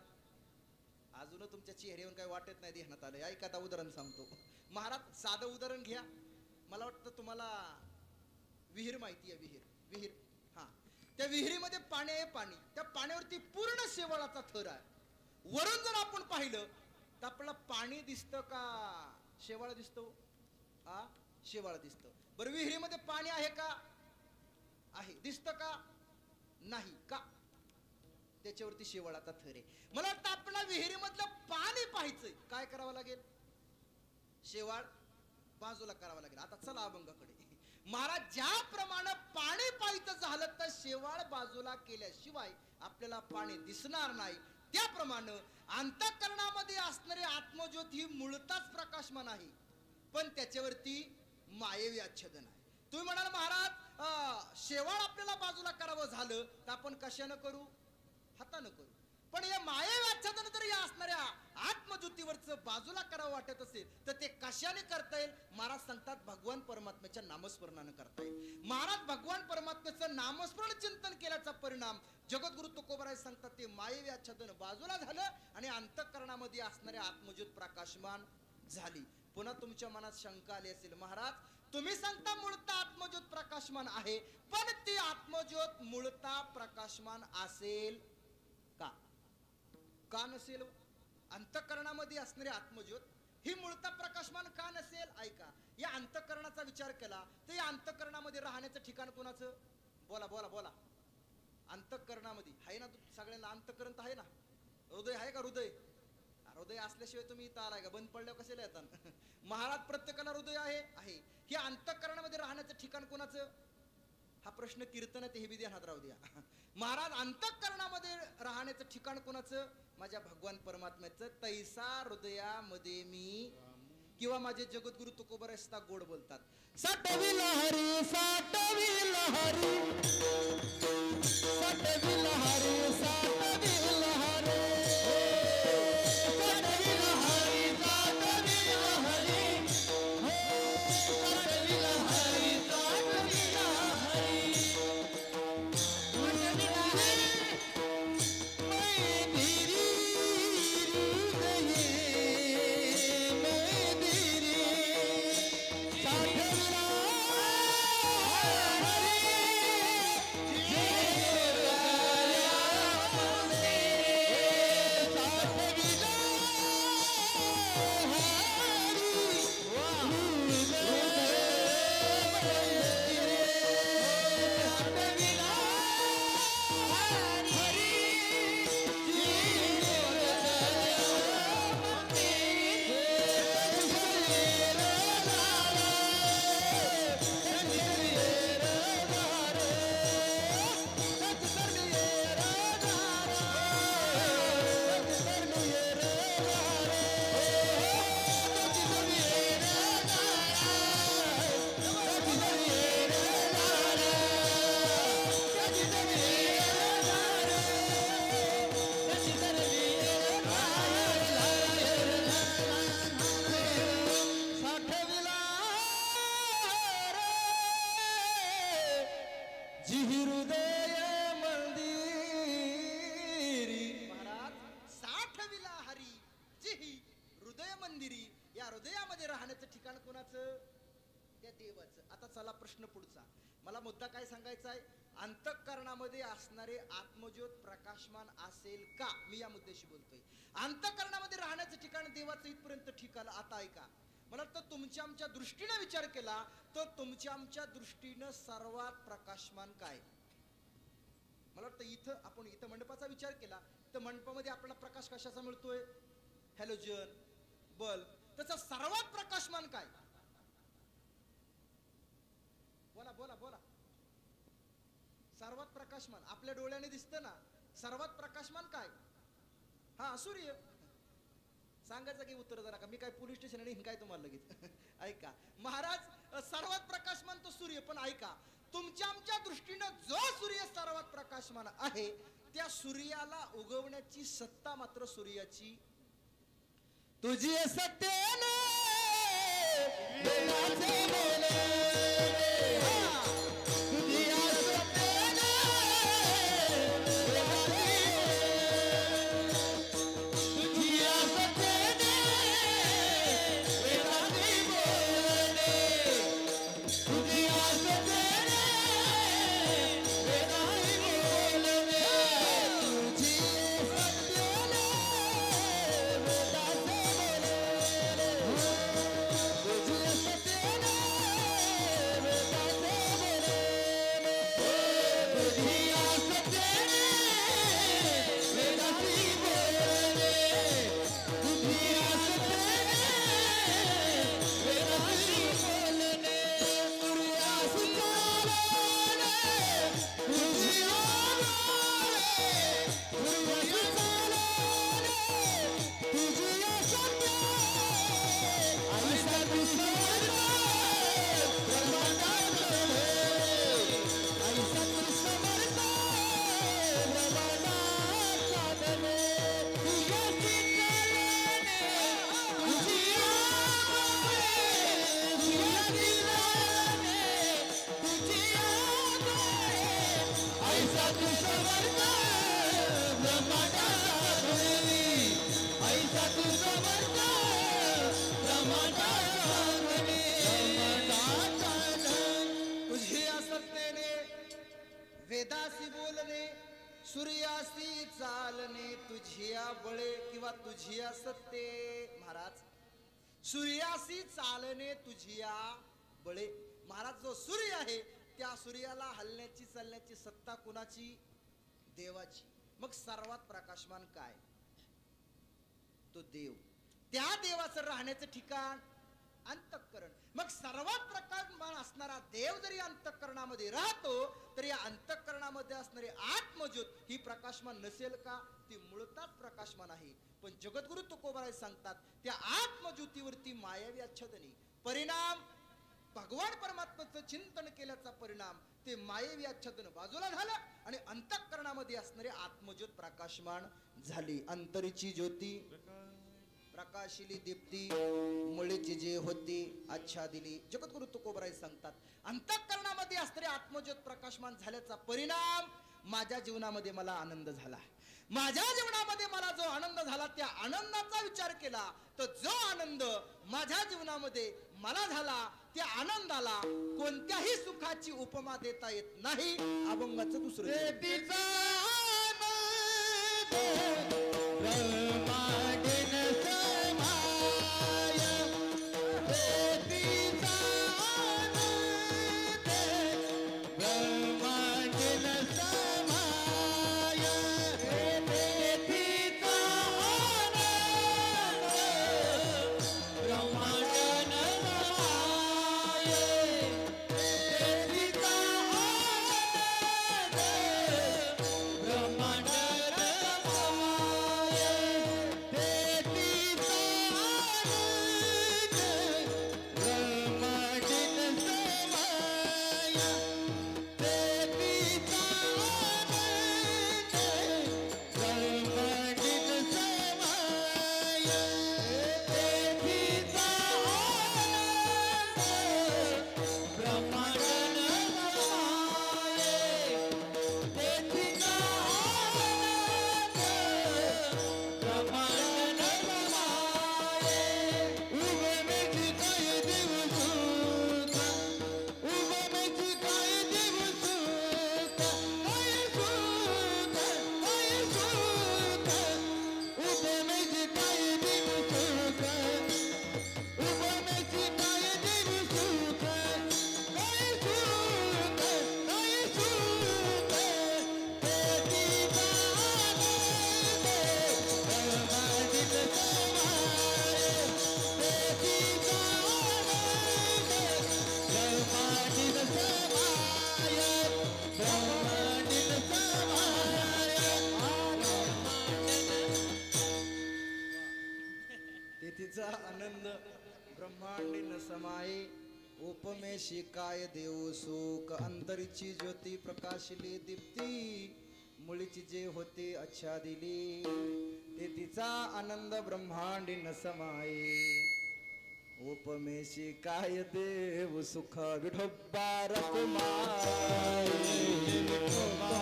S3: अजून तुमच्या चेहऱ्यावर काय वाटत नाही ध्यानात आलं? ऐका, आता उदाहरण सांगतो महाराज. साधं उदाहरण घ्या. मला वाटतं तुम्हाला विहीर माहिती आहे, विहीर. हा, त्या विहिरीमध्ये पाणी आहे. पाणी, त्या पाण्यावरती पूर्ण शेवाळाचा थर आहे. वरून जर आपण पाहिलं तर आपल्याला पाणी दिसतं का शेवाळ दिसतो? शेवाळ दिसतं. बरं, विहिरीमध्ये पाणी आहे का? आहे. दिसतं का? नाही. का? त्याच्यावरती शेवाळाचा थर आहे. मला वाटतं आपल्याला विहिरीमधलं पाणी पाहायचंय, काय करावं लागेल? शेवाळ बाजूला करावा लागेल. आता चला अभंगाकडे. महाराज ज्याप्रमाणे पाणी पायचं झालं तर शेवाळ बाजूला केल्याशिवाय आपल्याला पाणी दिसणार नाही, त्याप्रमाणे अंतःकरणामध्ये असणारी आत्मज्योत ही मूळताच प्रकाशमान आहे, पण त्याच्यावरती मायेवी आच्छादन आहे. तुम्ही म्हणाल महाराज शेवाळ आपल्याला बाजूला करावं झालं तर आपण कशानं करू? हातानं करू. पण या मायेवी आच्छादन जर या असणाऱ्या आत्मज्योतीवरचं बाजूला करावं वाटत असेल तर ते कशाने करता येईल? महाराज सांगतात भगवान परमात्म्याच्या नामस्मरणानं करता येईल. महाराज भगवान परमात्म्याचं नामस्मरण चिंतन केल्याचा परिणाम जगद्गुरु तुकोबराय सांगतात ते मायेवी आच्छादन बाजूला झालं आणि अंतःकरणामध्ये असणाऱ्या आत्मज्योत प्रकाशमान झाली. पुन्हा तुमच्या मनात शंका आली असेल, महाराज तुम्ही सांगता मूळता आत्मज्योत प्रकाशमान आहे, पण ती आत्मज्योत मूळता प्रकाशमान असेल का? का नसेल? अंतःकरणामध्ये असणारी आत्मज्योत ही मूळता प्रकाशमान का नसेल? ऐका, या अंतःकरणाचा विचार केला तर या अंतःकरणामध्ये राहण्याचं ठिकाण कोणाचं? बोला बोला बोला. अंतःकरणामध्ये आहे ना, सगळ्यांना अंतःकरण आहे ना, हृदय आहे का? हृदय हृदय असल्याशिवाय तुम्ही इथं आलाय का? बंद पडल्यावर कशाला येतात? महाराज प्रत्येकाला हृदय आहे. हे अंतःकरणामध्ये राहण्याचं ठिकाण कोणाचं? हा प्रश्न कीर्तनात हे बी ध्यानात राहू द्या. महाराज अंतःकरणामध्ये राहण्याचं ठिकाण कोणाचं? माझ्या भगवान परमात्म्याचं. तैसा हृदयामध्ये मी, किंवा माझे जगद्गुरु तुकोबराय सुद्धा गोड बोलतात, साठवी लहरी साठवी लहरी साठवी लहरी साठवी लहरी प्रश्न पुढचा. मला मुद्दा काय सांगायचा आहे? अंतःकरणामध्ये असणारे आत्मज्योत प्रकाशमान असेल का? मी या मुद्द्याशी बोलतोय. अंतःकरणामध्ये राहण्याचं ठिकाण देवाचं इथपर्यंत ठीक आलं. आता ऐका, मला वाटतं तुमच्या आमच्या दृष्टीने विचार केला तर तुमच्या आमच्या दृष्टीनं सर्वात प्रकाशमान काय? मला वाटतं इथं मंडपाचा विचार केला तर मंडपामध्ये आपल्याला प्रकाश कशाचा मिळतोय? Halogen, bulb. त्याचा सर्वात प्रकाशमान काय? बोला बोला बोला. सर्वात प्रकाशमान आपल्या डोळ्याने दिसतं ना, सर्वात प्रकाशमान काय? हा, सूर्य. सांगायचं की उत्तर जरा का? मी काय पोलीस स्टेशन आणि काय तुम्हाला लगेच? ऐका महाराज, सर्वात प्रकाशमान तो सूर्य. पण ऐका, तुमच्या आमच्या दृष्टीनं जो सूर्य सर्वात प्रकाशमान आहे त्या सूर्याला उगवण्याची सत्ता मात्र सूर्याची. तुझी सत्तेने वेदाचे बोले,
S2: ऐसा तू समर्थ ब्रह्मांडाचा धनी, ऐसा तू समर्थ ब्रह्मांडाचा धनी, ब्रह्मांडाचा धनी.
S3: तुझ्या सत्तेने वेदासी बोलणे, सूर्यासी चालणे, तुझिया बळे किंवा तुझिया सत्ते. महाराज, सूर्यासी चालणे तुझिया बळे. महाराज, जो सूर्य आहे त्या सूर्याला हलण्याची चालण्याची सत्ता कुणाची? देवाची. मग सर्वात प्रकाशमान काय? तो देव. त्या देवाचं राहण्याचं ठिकाण अंतःकरण. मग सर्वात प्रकाशमान असणारा देव जरी अंतःकरणामध्ये राहतो, तर या अंतःकरणामध्ये असणारी आत्मज्योत ही प्रकाशमान नसेल का? ती मूळतःच प्रकाशमान आहे. पण जगद्गुरु तुकोबाराय सांगतात, त्या आत्मज्योतीवरती मायावी आच्छादने. परिणाम भगवान परमात्म्याचं चिंतन केल्याचा परिणाम ते मायावी आच्छादन बाजूला झालं आणि अंतःकरणामध्ये असणारी आत्मज्योत प्रकाशमान झाली. अंतरीची ज्योती प्रकाशिली दीप्ती, मुळीची जे होती आच्छादिली. जगद्गुरु तुकोबाराय सांगतात, अंतःकरणामध्ये असणारी आत्मज्योत प्रकाशमान झाल्याचा परिणाम माझ्या जीवनामध्ये मला आनंद झाला. माझ्या जीवनामध्ये मला जो आनंद झाला, त्या आनंदाचा विचार केला तर जो आनंद माझ्या जीवनामध्ये मला झाला, त्या आनंदाला कोणत्याही सुखाची उपमा देता येत नाही. अभंगाचं दुसरं
S2: तिचा आनंद ब्रह्मांडीन समाय, तिचा आनंद ब्रह्मांडीन समाय, तिचा आनंद ब्रह्मांडीन समाय, तिचा आनंद ब्रह्मांडीन
S3: तेथीचा आनंद ब्रह्मांडीन समाये, उपमेशी काय देऊ सुख. अंतरीची ज्योती प्रकाशिली दीप्ती, मुळीची जे होते आच्छादिली. तेथीचा आनंद ब्रह्मांडीन समाये, उपमेशी काय देव सुख. विठोबा रखुमाई, विठोबा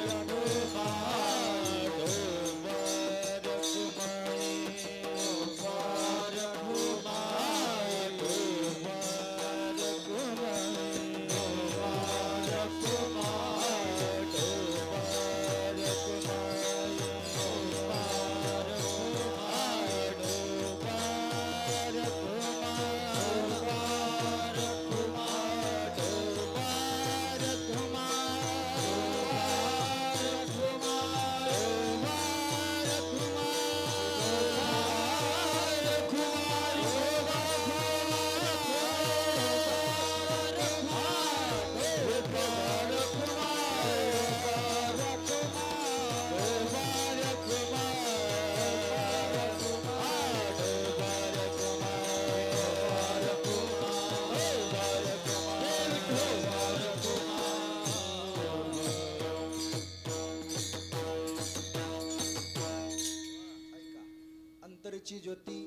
S3: रखुमाई, अंतरीची ज्योती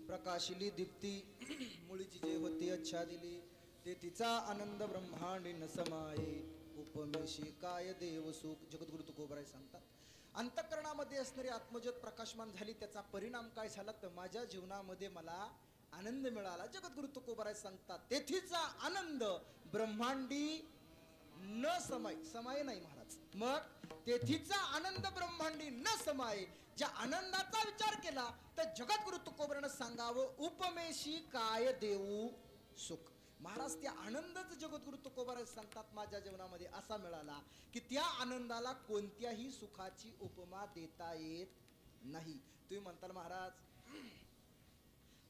S3: प्रकाशिली दीप्ती, मुळीची जे होती आच्छादिली. तेथीचा आनंद ब्रह्मांडीन समाये, उपमेशी काय देव सुख. जगद्गुरु तुकोबराय सांगतात, अंतःकरणामध्ये असणारी आत्मज्योत प्रकाशमान झाली, त्याचा परिणाम काय झाला तर माझ्या जीवनामध्ये मला आनंद मिळाला. जगद्गुरु तुकोबराय सांगतात, तेथीचा आनंद ब्रह्मांडी न समाय. समाय नाही महाराज, मग तेथीचा आनंद ब्रह्मांडी न समाय. ज्या आनंदाचा विचार केला तर जगद्गुरु तुकोबरानं सांगावं, उपमेशी काय देऊ सुख. महाराज त्या आनंदच जगद्गुरु तुकोबराय सांगतात माझ्या जीवनामध्ये असा मिळाला की त्या आनंदाला कोणत्याही सुखाची उपमा देता येत नाही. तुम्ही म्हणताल महाराज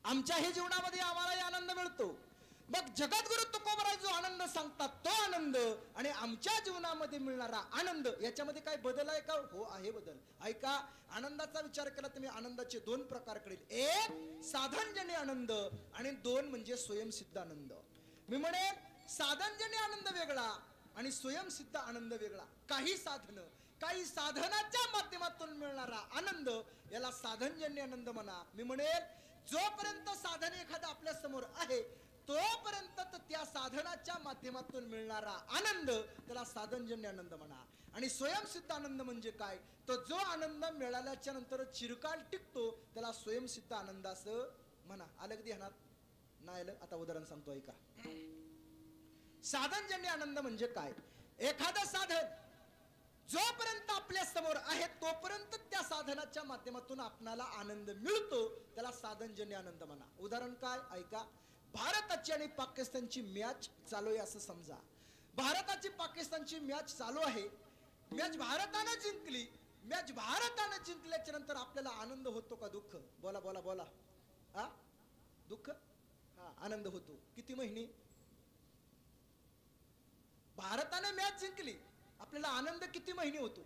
S3: आमच्याही जीवनामध्ये आम्हालाही आनंद मिळतो, मग जगद्गुरु तुकोबराय जो आनंद सांगतात तो आनंद आणि आमच्या जीवनामध्ये मिळणारा आनंद याच्यामध्ये काय बदल आहे का? हो आहे बदल. ऐका, आनंदाचा विचार केला तर मी आनंदाचे दोन प्रकार करेल. एक साधनजन्य आनंद आणि दोन म्हणजे स्वयंसिद्ध आनंद. मी म्हणेन साधनजन्य आनंद वेगळा आणि स्वयंसिद्ध आनंद वेगळा. काही साधन काही साधनाच्या माध्यमातून मिळणारा आनंद याला साधनजन्य आनंद म्हणा. मी म्हणेल जोपर्यंत साधन एखादा आपल्या समोर आहे तोपर्यंत त्या साधनाच्या माध्यमातून मिळणारा आनंद त्याला साधनजन्य आनंद म्हणा. आणि स्वयंसिद्ध आनंद म्हणजे काय? तो जो आनंद मिळाल्याच्या नंतर चिरकाल टिकतो त्याला स्वयंसिद्ध आनंद असं म्हणा. आलं कधी ध्यानात? नाही आलं? आता उदाहरण सांगतो ऐका. साधनजन्य आनंद म्हणजे काय? एखादं साधन जोपर्यंत आपल्या समोर आहे तोपर्यंत त्या साधनाच्या माध्यमातून आपल्याला आनंद मिळतो त्याला साधनजन्य आनंद म्हणा. उदाहरण काय? ऐका, भारताची आणि पाकिस्तानची मॅच चालू आहे असं समजा. भारताची पाकिस्तानची मॅच चालू आहे, मॅच भारतानं जिंकली. मॅच भारतानं जिंकल्याच्या नंतर आपल्याला आनंद होतो का दुःख? बोला बोला बोला. हा, दुःख? हा, आनंद होतो. किती महिने? भारतानं मॅच जिंकली, आपल्याला आनंद किती महिने होतो?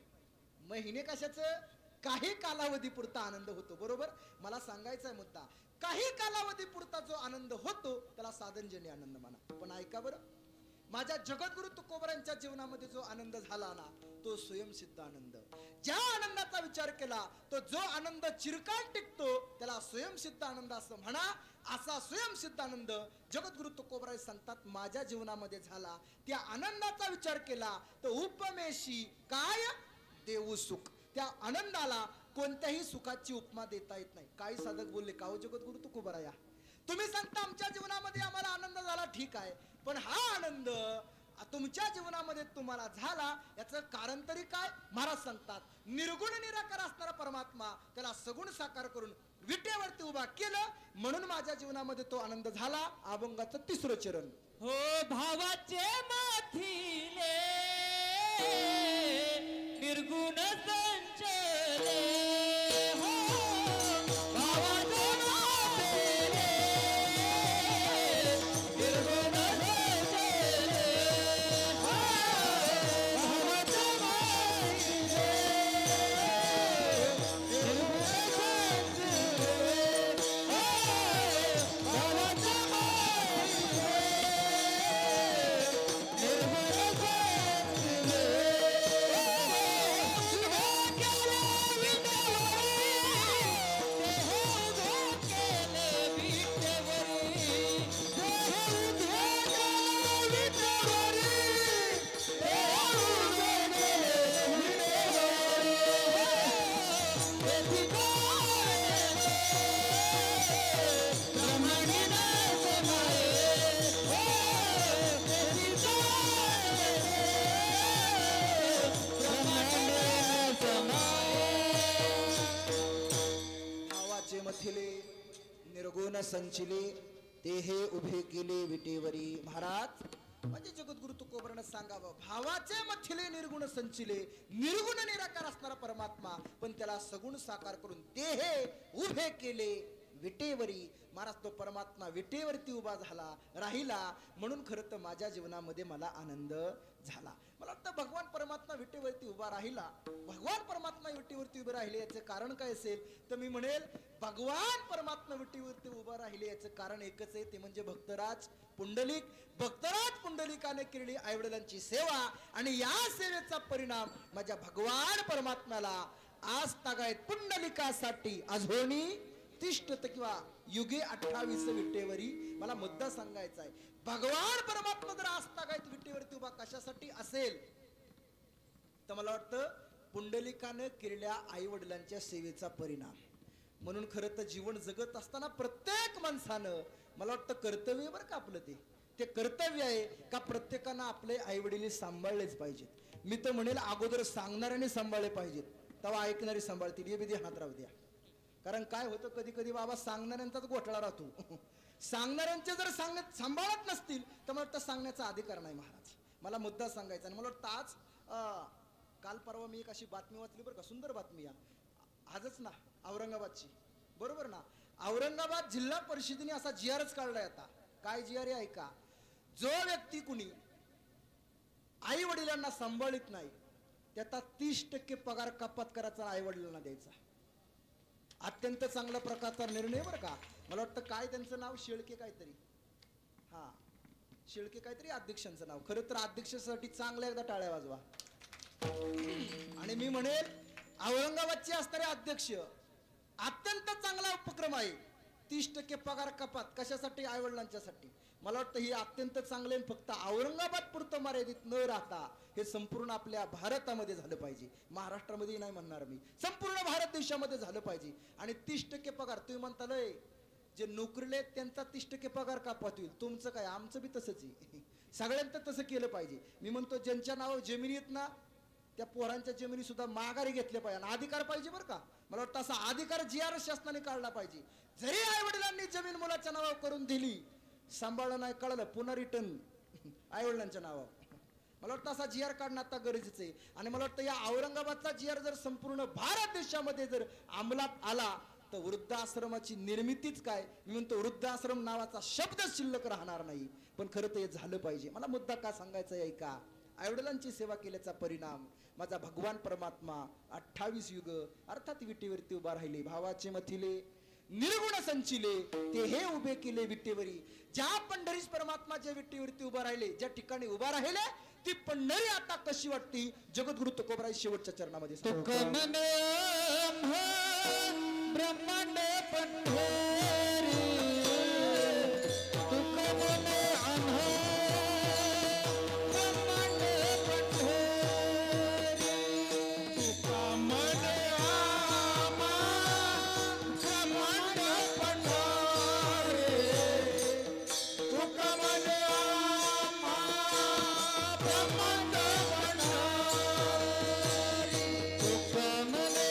S3: महिने कशाचं? काही कालावधी पुरता आनंद होतो. बरोबर? मला सांगायचा आहे मुद्दा, काही कालावधी पुरता जो आनंद होतो त्याला साधनजन्य आनंद म्हणा. पण ऐका बरं, माझ्या जगद्गुरु तुकोबरांच्या जीवनामध्ये जो आनंद झाला ना तो स्वयंसिद्ध आनंद. ज्या आनंदाचा विचार केला तो जो आनंद चिरकाल टिकतो त्याला स्वयंसिद्ध आनंद असं म्हणा. असा स्वयंसिद्ध आनंद जगद्गुरु तुकोबराय सांगतात माझ्या जीवनामध्ये झाला. त्या आनंदाचा विचार केला तर उपमेशी काय देऊ सुख. त्या आनंदाला कोणत्याही सुखाची उपमा देता येत नाही. काही साधक बोलले का हो जगद्गुरु तुकोबराया, तुम्ही सांगता आमच्या जीवनामध्ये आम्हाला आनंद झाला, ठीक आहे, पण हा आनंद तुमच्या जीवनामध्ये तुम्हाला झाला याचं कारण तरी काय? महाराज सांगतात निर्गुण निराकार असणारा परमात्मा त्याला सगुण साकार करून विटेवरती उभा केलं म्हणून माझ्या जीवनामध्ये तो आनंद झाला. अभंगाचं तिसरं चरण.
S2: हो भावाचे माथिले निर्गुण संचले, हो भावाचे माथिले निर्गुण संचले, हो भावाचे माथिले निर्गुण संचले, हो भावाचे
S3: मथिले निर्गुण संचिले ते हे उभे केले विटेवरी. महाराज म्हणजे जगद्गुरु तुकोबरानं सांगावं भावाचे मथिले निर्गुण संचिले, निर्गुण निराकार असणारा परमात्मा पण त्याला सगुण साकार करून ते हे उभे केले विटेवरी. महाराज तो परमात्मा विटेवरती उभा झाला राहिला म्हणून खरं तर माझ्या जीवनामध्ये मला आनंद झाला. मला वाटतं भगवान परमात्मा विटेवरती उभा राहिला. भगवान परमात्मा विटेवरती उभे राहिले याचं कारण काय असेल तर मी म्हणेल भगवान परमात्मा विटेवरती उभा राहिले याचं कारण एकच आहे, ते म्हणजे भक्तराज पुंडलिक. भक्तराज पुंडलिकाने केलेली आईवडिलांची सेवा आणि या सेवेचा परिणाम माझ्या भगवान परमात्म्याला आज तागायत पुंडलिकासाठी अजोनी तिष्ठत किंवा युगे 28 विटेवरी. मला मुद्दा सांगायचा आहे, भगवान परमात्मा जर आज तागायत विटेवरती उभा कशासाठी असेल
S4: मला वाटतं पुंडलिकानं केलेल्या आई वडिलांच्या सेवेचा परिणाम. म्हणून खरं तर जीवन जगत असताना प्रत्येक माणसानं मला वाटतं कर्तव्य बरं का आपलं ते कर्तव्य आहे का प्रत्येकानं आपले आई वडील सांभाळलेच पाहिजेत. मी तर म्हणेल अगोदर सांगणाऱ्याने सांभाळले पाहिजेत तेव्हा ऐकणारे सांभाळतील. ये बिधी हात राहू द्या. कारण काय होतं कधी कधी बाबा सांगणाऱ्यांचाच घोटाळा राहतो. सांगणाऱ्यांचे जर सांभाळत नसतील तर मला वाटतं सांगण्याचा अधिकार नाही महाराज. मला मुद्दा सांगायचा आणि मला वाटतं आज काल परवा मी एक अशी बातमी वाचली बरं का, सुंदर बातमी आजच ना औरंगाबादची, बरोबर ना. औरंगाबाद जिल्हा परिषदेने असा GRच काढलाय आता. काय GR आहे का, जो व्यक्ती कुणी आई वडिलांना सांभाळत नाही त्याचा 30% पगार कपात करायचा आई वडिलांना द्यायचा. अत्यंत चांगल्या प्रकारचा निर्णय बरं का. मला वाटतं काय त्यांचं नाव शेळके काहीतरी, हा शेळके काहीतरी अध्यक्षांचं नाव. खरं तर अध्यक्षासाठी चांगल्या एकदा टाळ्या वाजवा. आणि मी म्हणेल औरंगाबादचे असणारे अध्यक्ष अत्यंत चांगला उपक्रम आहे. 30% पगार कपात कशासाठी, आई वडिलांच्यासाठी. मला वाटतं हे अत्यंत चांगले. फक्त औरंगाबाद पुरतं मर्यादित न राहता हे संपूर्ण आपल्या भारतामध्ये झालं पाहिजे. महाराष्ट्रामध्ये नाही म्हणणार मी, संपूर्ण भारत देशामध्ये झालं पाहिजे. आणि 30% पगार तुम्ही म्हणता लय जे नोकरीले त्यांचा 30% पगार कपात होईल. तुमचं काय, आमचं बी तसंच आहे. सगळ्यांचं तसं केलं पाहिजे. मी म्हणतो ज्यांच्या नावावर जमिनी आहेत ना त्या पोरांच्या जमिनी सुद्धा माघारी घेतल्या पाहिजे. आणि अधिकार पाहिजे बरं का. मला वाटतं असा अधिकार GR शासनाने काढला पाहिजे. जरी आई वडिलांनी जमीन मुलाच्या नावावर करून दिली, सांभाळलं नाही कळलं पुन्हा रिटर्न आई वडिलांच्या नावावर. मला वाटतं असा GR काढणं आता गरजेचं आहे. आणि मला वाटतं या औरंगाबादचा GR जर संपूर्ण भारत देशामध्ये जर अंमलात आला तर वृद्धाश्रमाची निर्मितीच काय, मी म्हणतो वृद्धाश्रम नावाचा शब्द शिल्लक राहणार नाही. पण खरं तर हे झालं पाहिजे. मला मुद्दा का सांगायचा आहे का, आईवडिलांची सेवा केल्याचा परिणाम माझा भगवान परमात्मा 28 युग अर्थात विटेवरती उभा राहिले. भावाचे मथिले निर्गुण संचिले ते हे उभे केले विटेवरी. ज्या पंढरीस परमात्मा ज्या विटेवरती उभा राहिले, ज्या ठिकाणी उभा राहिले ती पंढरी आता कशी वाटती, जगद्गुरु तुकोबराय शेवटच्या चरणामध्ये
S2: ब्रह्मांड पंढरी तुकमने आम्हा ब्रह्मांड पंढरी तुकमने आम्हा ब्रह्मांड पंढरी तुकमने आम्हा ब्रह्मांड पंढरी तुकमने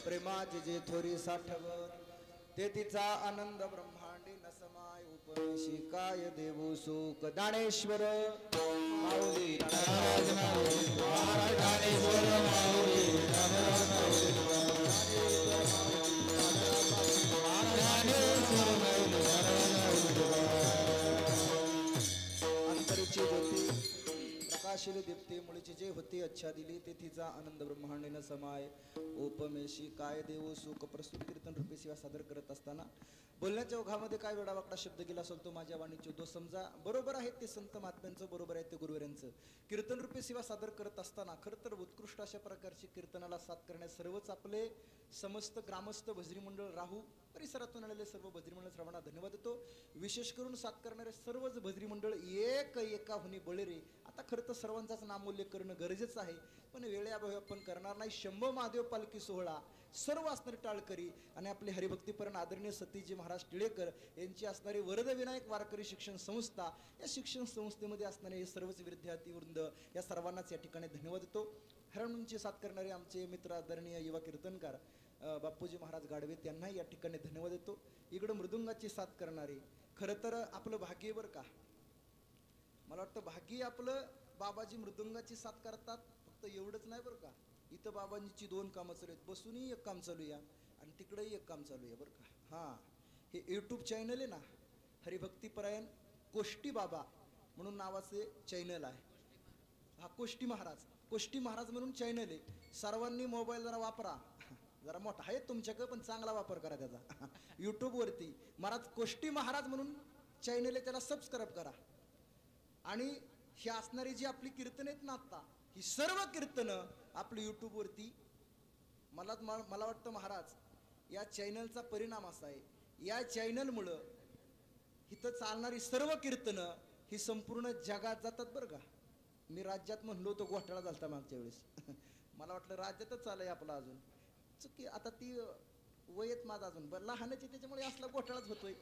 S4: प्रेमाचे जे थोरी साठवर ते तिचा आनंद ब्रह्मांडी नसमाय उपनिषी काय देऊ सुख. दानेश्वर माऊली अंतरीची ज्योती प्रकाशिली दीप्ती मुळीची जे होती इच्छा दिली तेथीचा आनंद ब्रह्मांडेन समाय. ओपमेशी काय देव सुख प्रस्तुत कीर्तन रूपी सेवा सादर करत असताना बोलण्याच्या ओघामध्ये काय वेडावाकडा शब्द गेला असेल तो माझ्या वाणीचे तो समजा. बरोबर आहे ते संत महात्म्यांचं, बरोबर आहे ते गुरुवरांचं. कीर्तन रूपी सेवा सादर करत असताना खरं तर उत्कृष्ट अशा प्रकारची कीर्तनाला साथ करण्यास सर्वच आपले समस्त ग्रामस्थ भजरी मंडळ राहू परिसरातून आलेले सर्व भजरी मंडळ श्रवणा धन्यवाद देतो. विशेष करून साथ करणारे सर्वच भजरी मंडळ एका हुनी बळेरे. आता खरं तर सर्वांचाच नामोल्लेख करणं गरजेचं आहे, पण वेळेअभावी आपण करणार नाही. शंभो महादेव पालखी सोहळा सर्व असणारे टाळकरी आणि आपले हरिभक्तीपरण आदरणीय सतीजी महाराज टिळेकर यांची असणारी वरद विनायक वारकरी शिक्षण संस्था, या शिक्षण संस्थेमध्ये असणारे हे सर्वच विद्यार्थी वृंद या सर्वांनाच या ठिकाणी धन्यवाद देतो. हरणूंची साथ करणारे आमचे मित्र आदरणीय युवा कीर्तनकार बापूजी महाराज गाडवे त्यांनाही या ठिकाणी धन्यवाद देतो. इकडं मृदुंगाची साथ करणारे खरं तर आपलं भाग्य बरं का. मला वाटतं भाग्य आपलं बाबाजी मृदुंगाची साथ करतात. फक्त एवढंच नाही बरं का, इथं बाबांची 2 कामं चालू आहेत. बसूनही एक काम चालू आहे आणि तिकडंही एक काम चालू आहे बरं का. हां, हे यूट्यूब चॅनल आहे ना, हरिभक्तीपरायण कोष्टी बाबा म्हणून नावाचे चॅनल आहे. हा कोष्टी महाराज म्हणून चॅनल आहे. सर्वांनी मोबाईल जरा वापरा, जरा मोठा आहे तुमच्याकडे पण चांगला वापर करा त्याचा. यूट्यूबवरती महाराज कोष्टी महाराज म्हणून चॅनल आहे, त्याला सबस्क्राईब करा. आणि ही असणारी जी आपली कीर्तन आहेत ना आता, ही सर्व कीर्तनं आपली यूट्यूबवरती मला वाटतं महाराज या चॅनलचा परिणाम असा आहे, या चॅनलमुळं इथं चालणारी सर्व कीर्तनं ही संपूर्ण जगात जातात बरं का. मी राज्यात म्हणलो होतो घोटाळा झालता मागच्या वेळेस. मला वाटलं राज्यातच चालय आपला अजून चुकी. आता ती वयत माझा अजून लहानाची, त्याच्यामुळे असला घोटाळाच होतोय.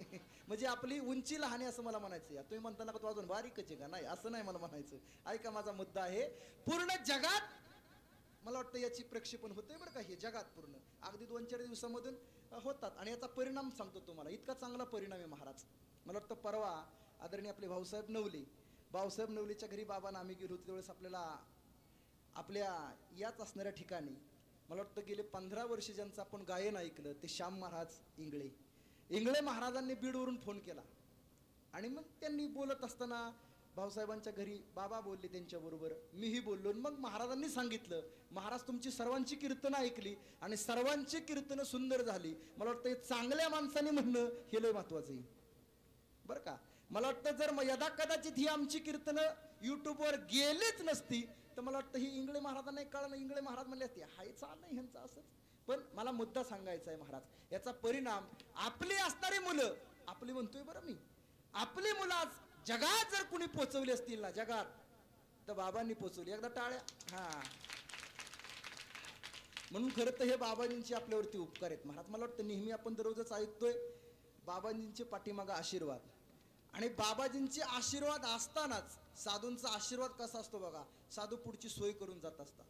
S4: म्हणजे आपली उंची लहान आहे असं मला म्हणायचं. तुम्ही म्हणताना का तो अजून बारीकच आहे का, नाही असं नाही मला म्हणायचं. ऐका, माझा मुद्दा आहे पूर्ण जगात मला वाटतं याची प्रक्षेपण होतंय बरं का. हे जगात पूर्ण अगदी 2-4 दिवसामधून होतात. आणि याचा परिणाम सांगतो तुम्हाला, इतका चांगला परिणाम आहे महाराज. मला वाटतं परवा आदरणीय आपले भाऊसाहेब नवलेच्या घरी बाबांना आम्ही गेलो होतो. त्यावेळेस आपल्या याच असणाऱ्या ठिकाणी मला वाटतं गेले 15 वर्ष ज्यांचं आपण गायन ऐकलं ते श्याम महाराज इंगळे महाराजांनी बीडवरून फोन केला. आणि मग त्यांनी बोलत असताना भाऊसाहेबांच्या घरी बाबा बोलले त्यांच्याबरोबर, मीही बोललो. मग महाराजांनी सांगितलं, महाराज तुमची सर्वांची कीर्तनं ऐकली आणि सर्वांची कीर्तनं सुंदर झाली. मला वाटतं चांगल्या माणसाने म्हणणं हे लय महत्वाचं आहे बरं का. मला वाटतं जर यदा कदाचित ही आमची कीर्तनं युट्यूबवर गेलीच नसती तर मला वाटतं ही इंगळे महाराजांना कळलं. इंगळे महाराज म्हणले असते हाय चाललंय ह्यांचं असंच. पण मला मुद्दा सांगायचा आहे महाराज, याचा परिणाम आपली असणारी मुलं, आपली म्हणतोय बरं मी, आपली मुलं आज जगात जर कुणी पोचवली असतील ना जगात, तर बाबांनी पोचवली. एकदा टाळ्या. हा, म्हणून खरं तर हे बाबाजींचे आपल्यावरती उपकार आहेत महाराज. मला वाटतं नेहमी आपण दररोजच ऐकतोय बाबाजींचे पाठीमागा आशीर्वाद. आणि बाबाजींचे आशीर्वाद असतानाच साधूंचा आशीर्वाद कसा असतो बघा. साधू पुढची सोय करून जात असतात.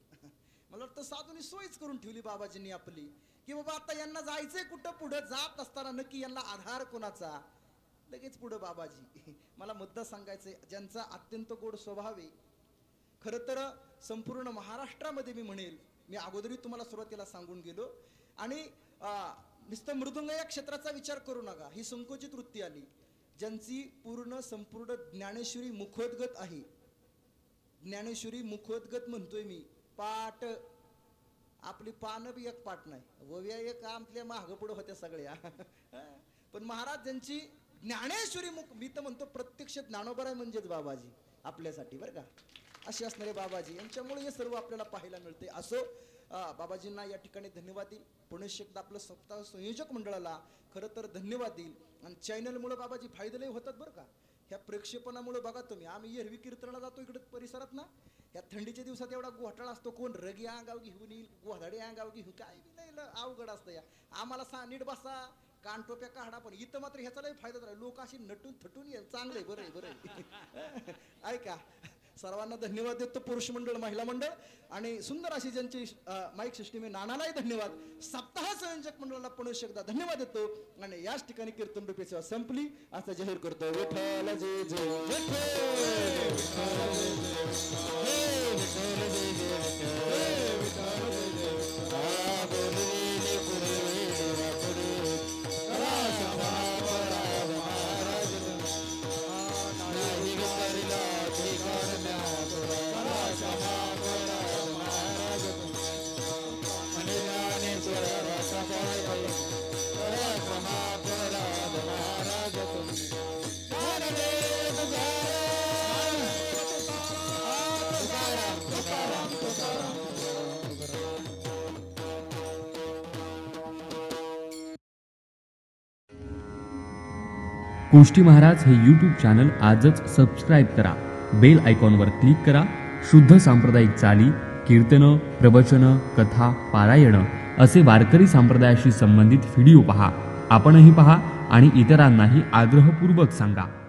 S4: मला वाटतं साधूंनी सोयच करून ठेवली बाबाजींनी आपली, की बाबा आता यांना जायचंय कुठं, पुढं जात असताना नक्की यांना आधार कोणाचा, लगेच पुढं बाबाजी. मला मुद्दा सांगायचंय, ज्यांचा अत्यंत गोड स्वभाव आहे. खरं तर संपूर्ण महाराष्ट्रामध्ये मी म्हणेल, मी अगोदरी तुम्हाला सुरुवातीला सांगून गेलो. आणि नुसतं मृदुंग या क्षेत्राचा विचार करू नका, ही संकोचित वृत्ती आली. ज्यांची संपूर्ण ज्ञानेश्वरी मुखोद्गत आहे, ज्ञानेश्वरी मुखोद्गत म्हणतोय मी, पाठ आपली पानं बी एक पाठ नाही, वव्या एक आपल्या मागं पुढं होत्या सगळ्या. पण महाराज ज्यांची ज्ञानेश्वरी मुख, मी तर म्हणतो प्रत्यक्ष ज्ञानोबराय म्हणजेच बाबाजी आपल्यासाठी बरं का. असे असणारे बाबाजी, यांच्यामुळे हे सर्व आपल्याला पाहायला मिळते. असो, बाबाजींना या ठिकाणी धन्यवाद देईल. पुनश्च एकदा आपलं सप्ताह संयोजक मंडळाला खरं तर धन्यवाद देईल. आणि चॅनलमुळे बाबाजी फायदे होतात बरं का. ह्या प्रक्षेपणामुळे बघा तुम्ही, आम्ही एरवी कीर्तनाला जातो इकडे परिसरात ना, या थंडीच्या दिवसात एवढा घोटाळा असतो, कोण रगी अंगाव घेऊन येईल, गोधाडे अंगाव घेऊन, काय नाही अवघड असतं. या आम्हाला नीट बसा, कानटोप्या काढा. पण इथं मात्र ह्याचा लय फायदा झाला, लोक अशी नटून थटून ये, चांगले बरं. ऐका, सर्वांना धन्यवाद देतो, पुरुष मंडळ महिला मंडळ आणि सुंदर अशी ज्यांची माईक सिस्टीम आहे, नानालाही धन्यवाद. सप्ताह संयोजक मंडळाला पुनश्च एकदा धन्यवाद देतो. आणि याच ठिकाणी कीर्तन रूपी सेवा संपली असं जाहीर करतो. विठ्ठल जय जय
S2: करा क्षमा करा
S5: कोष्टी महाराज हे यूट्यूब चॅनल आजच सबस्क्राईब करा. बेल आयकॉनवर क्लिक करा. शुद्ध सांप्रदायिक चाली, कीर्तनं, प्रवचनं, कथा, पारायणं असे वारकरी संप्रदायाशी संबंधित व्हिडिओ पहा. आपणही पहा आणि इतरांनाही आग्रहपूर्वक सांगा.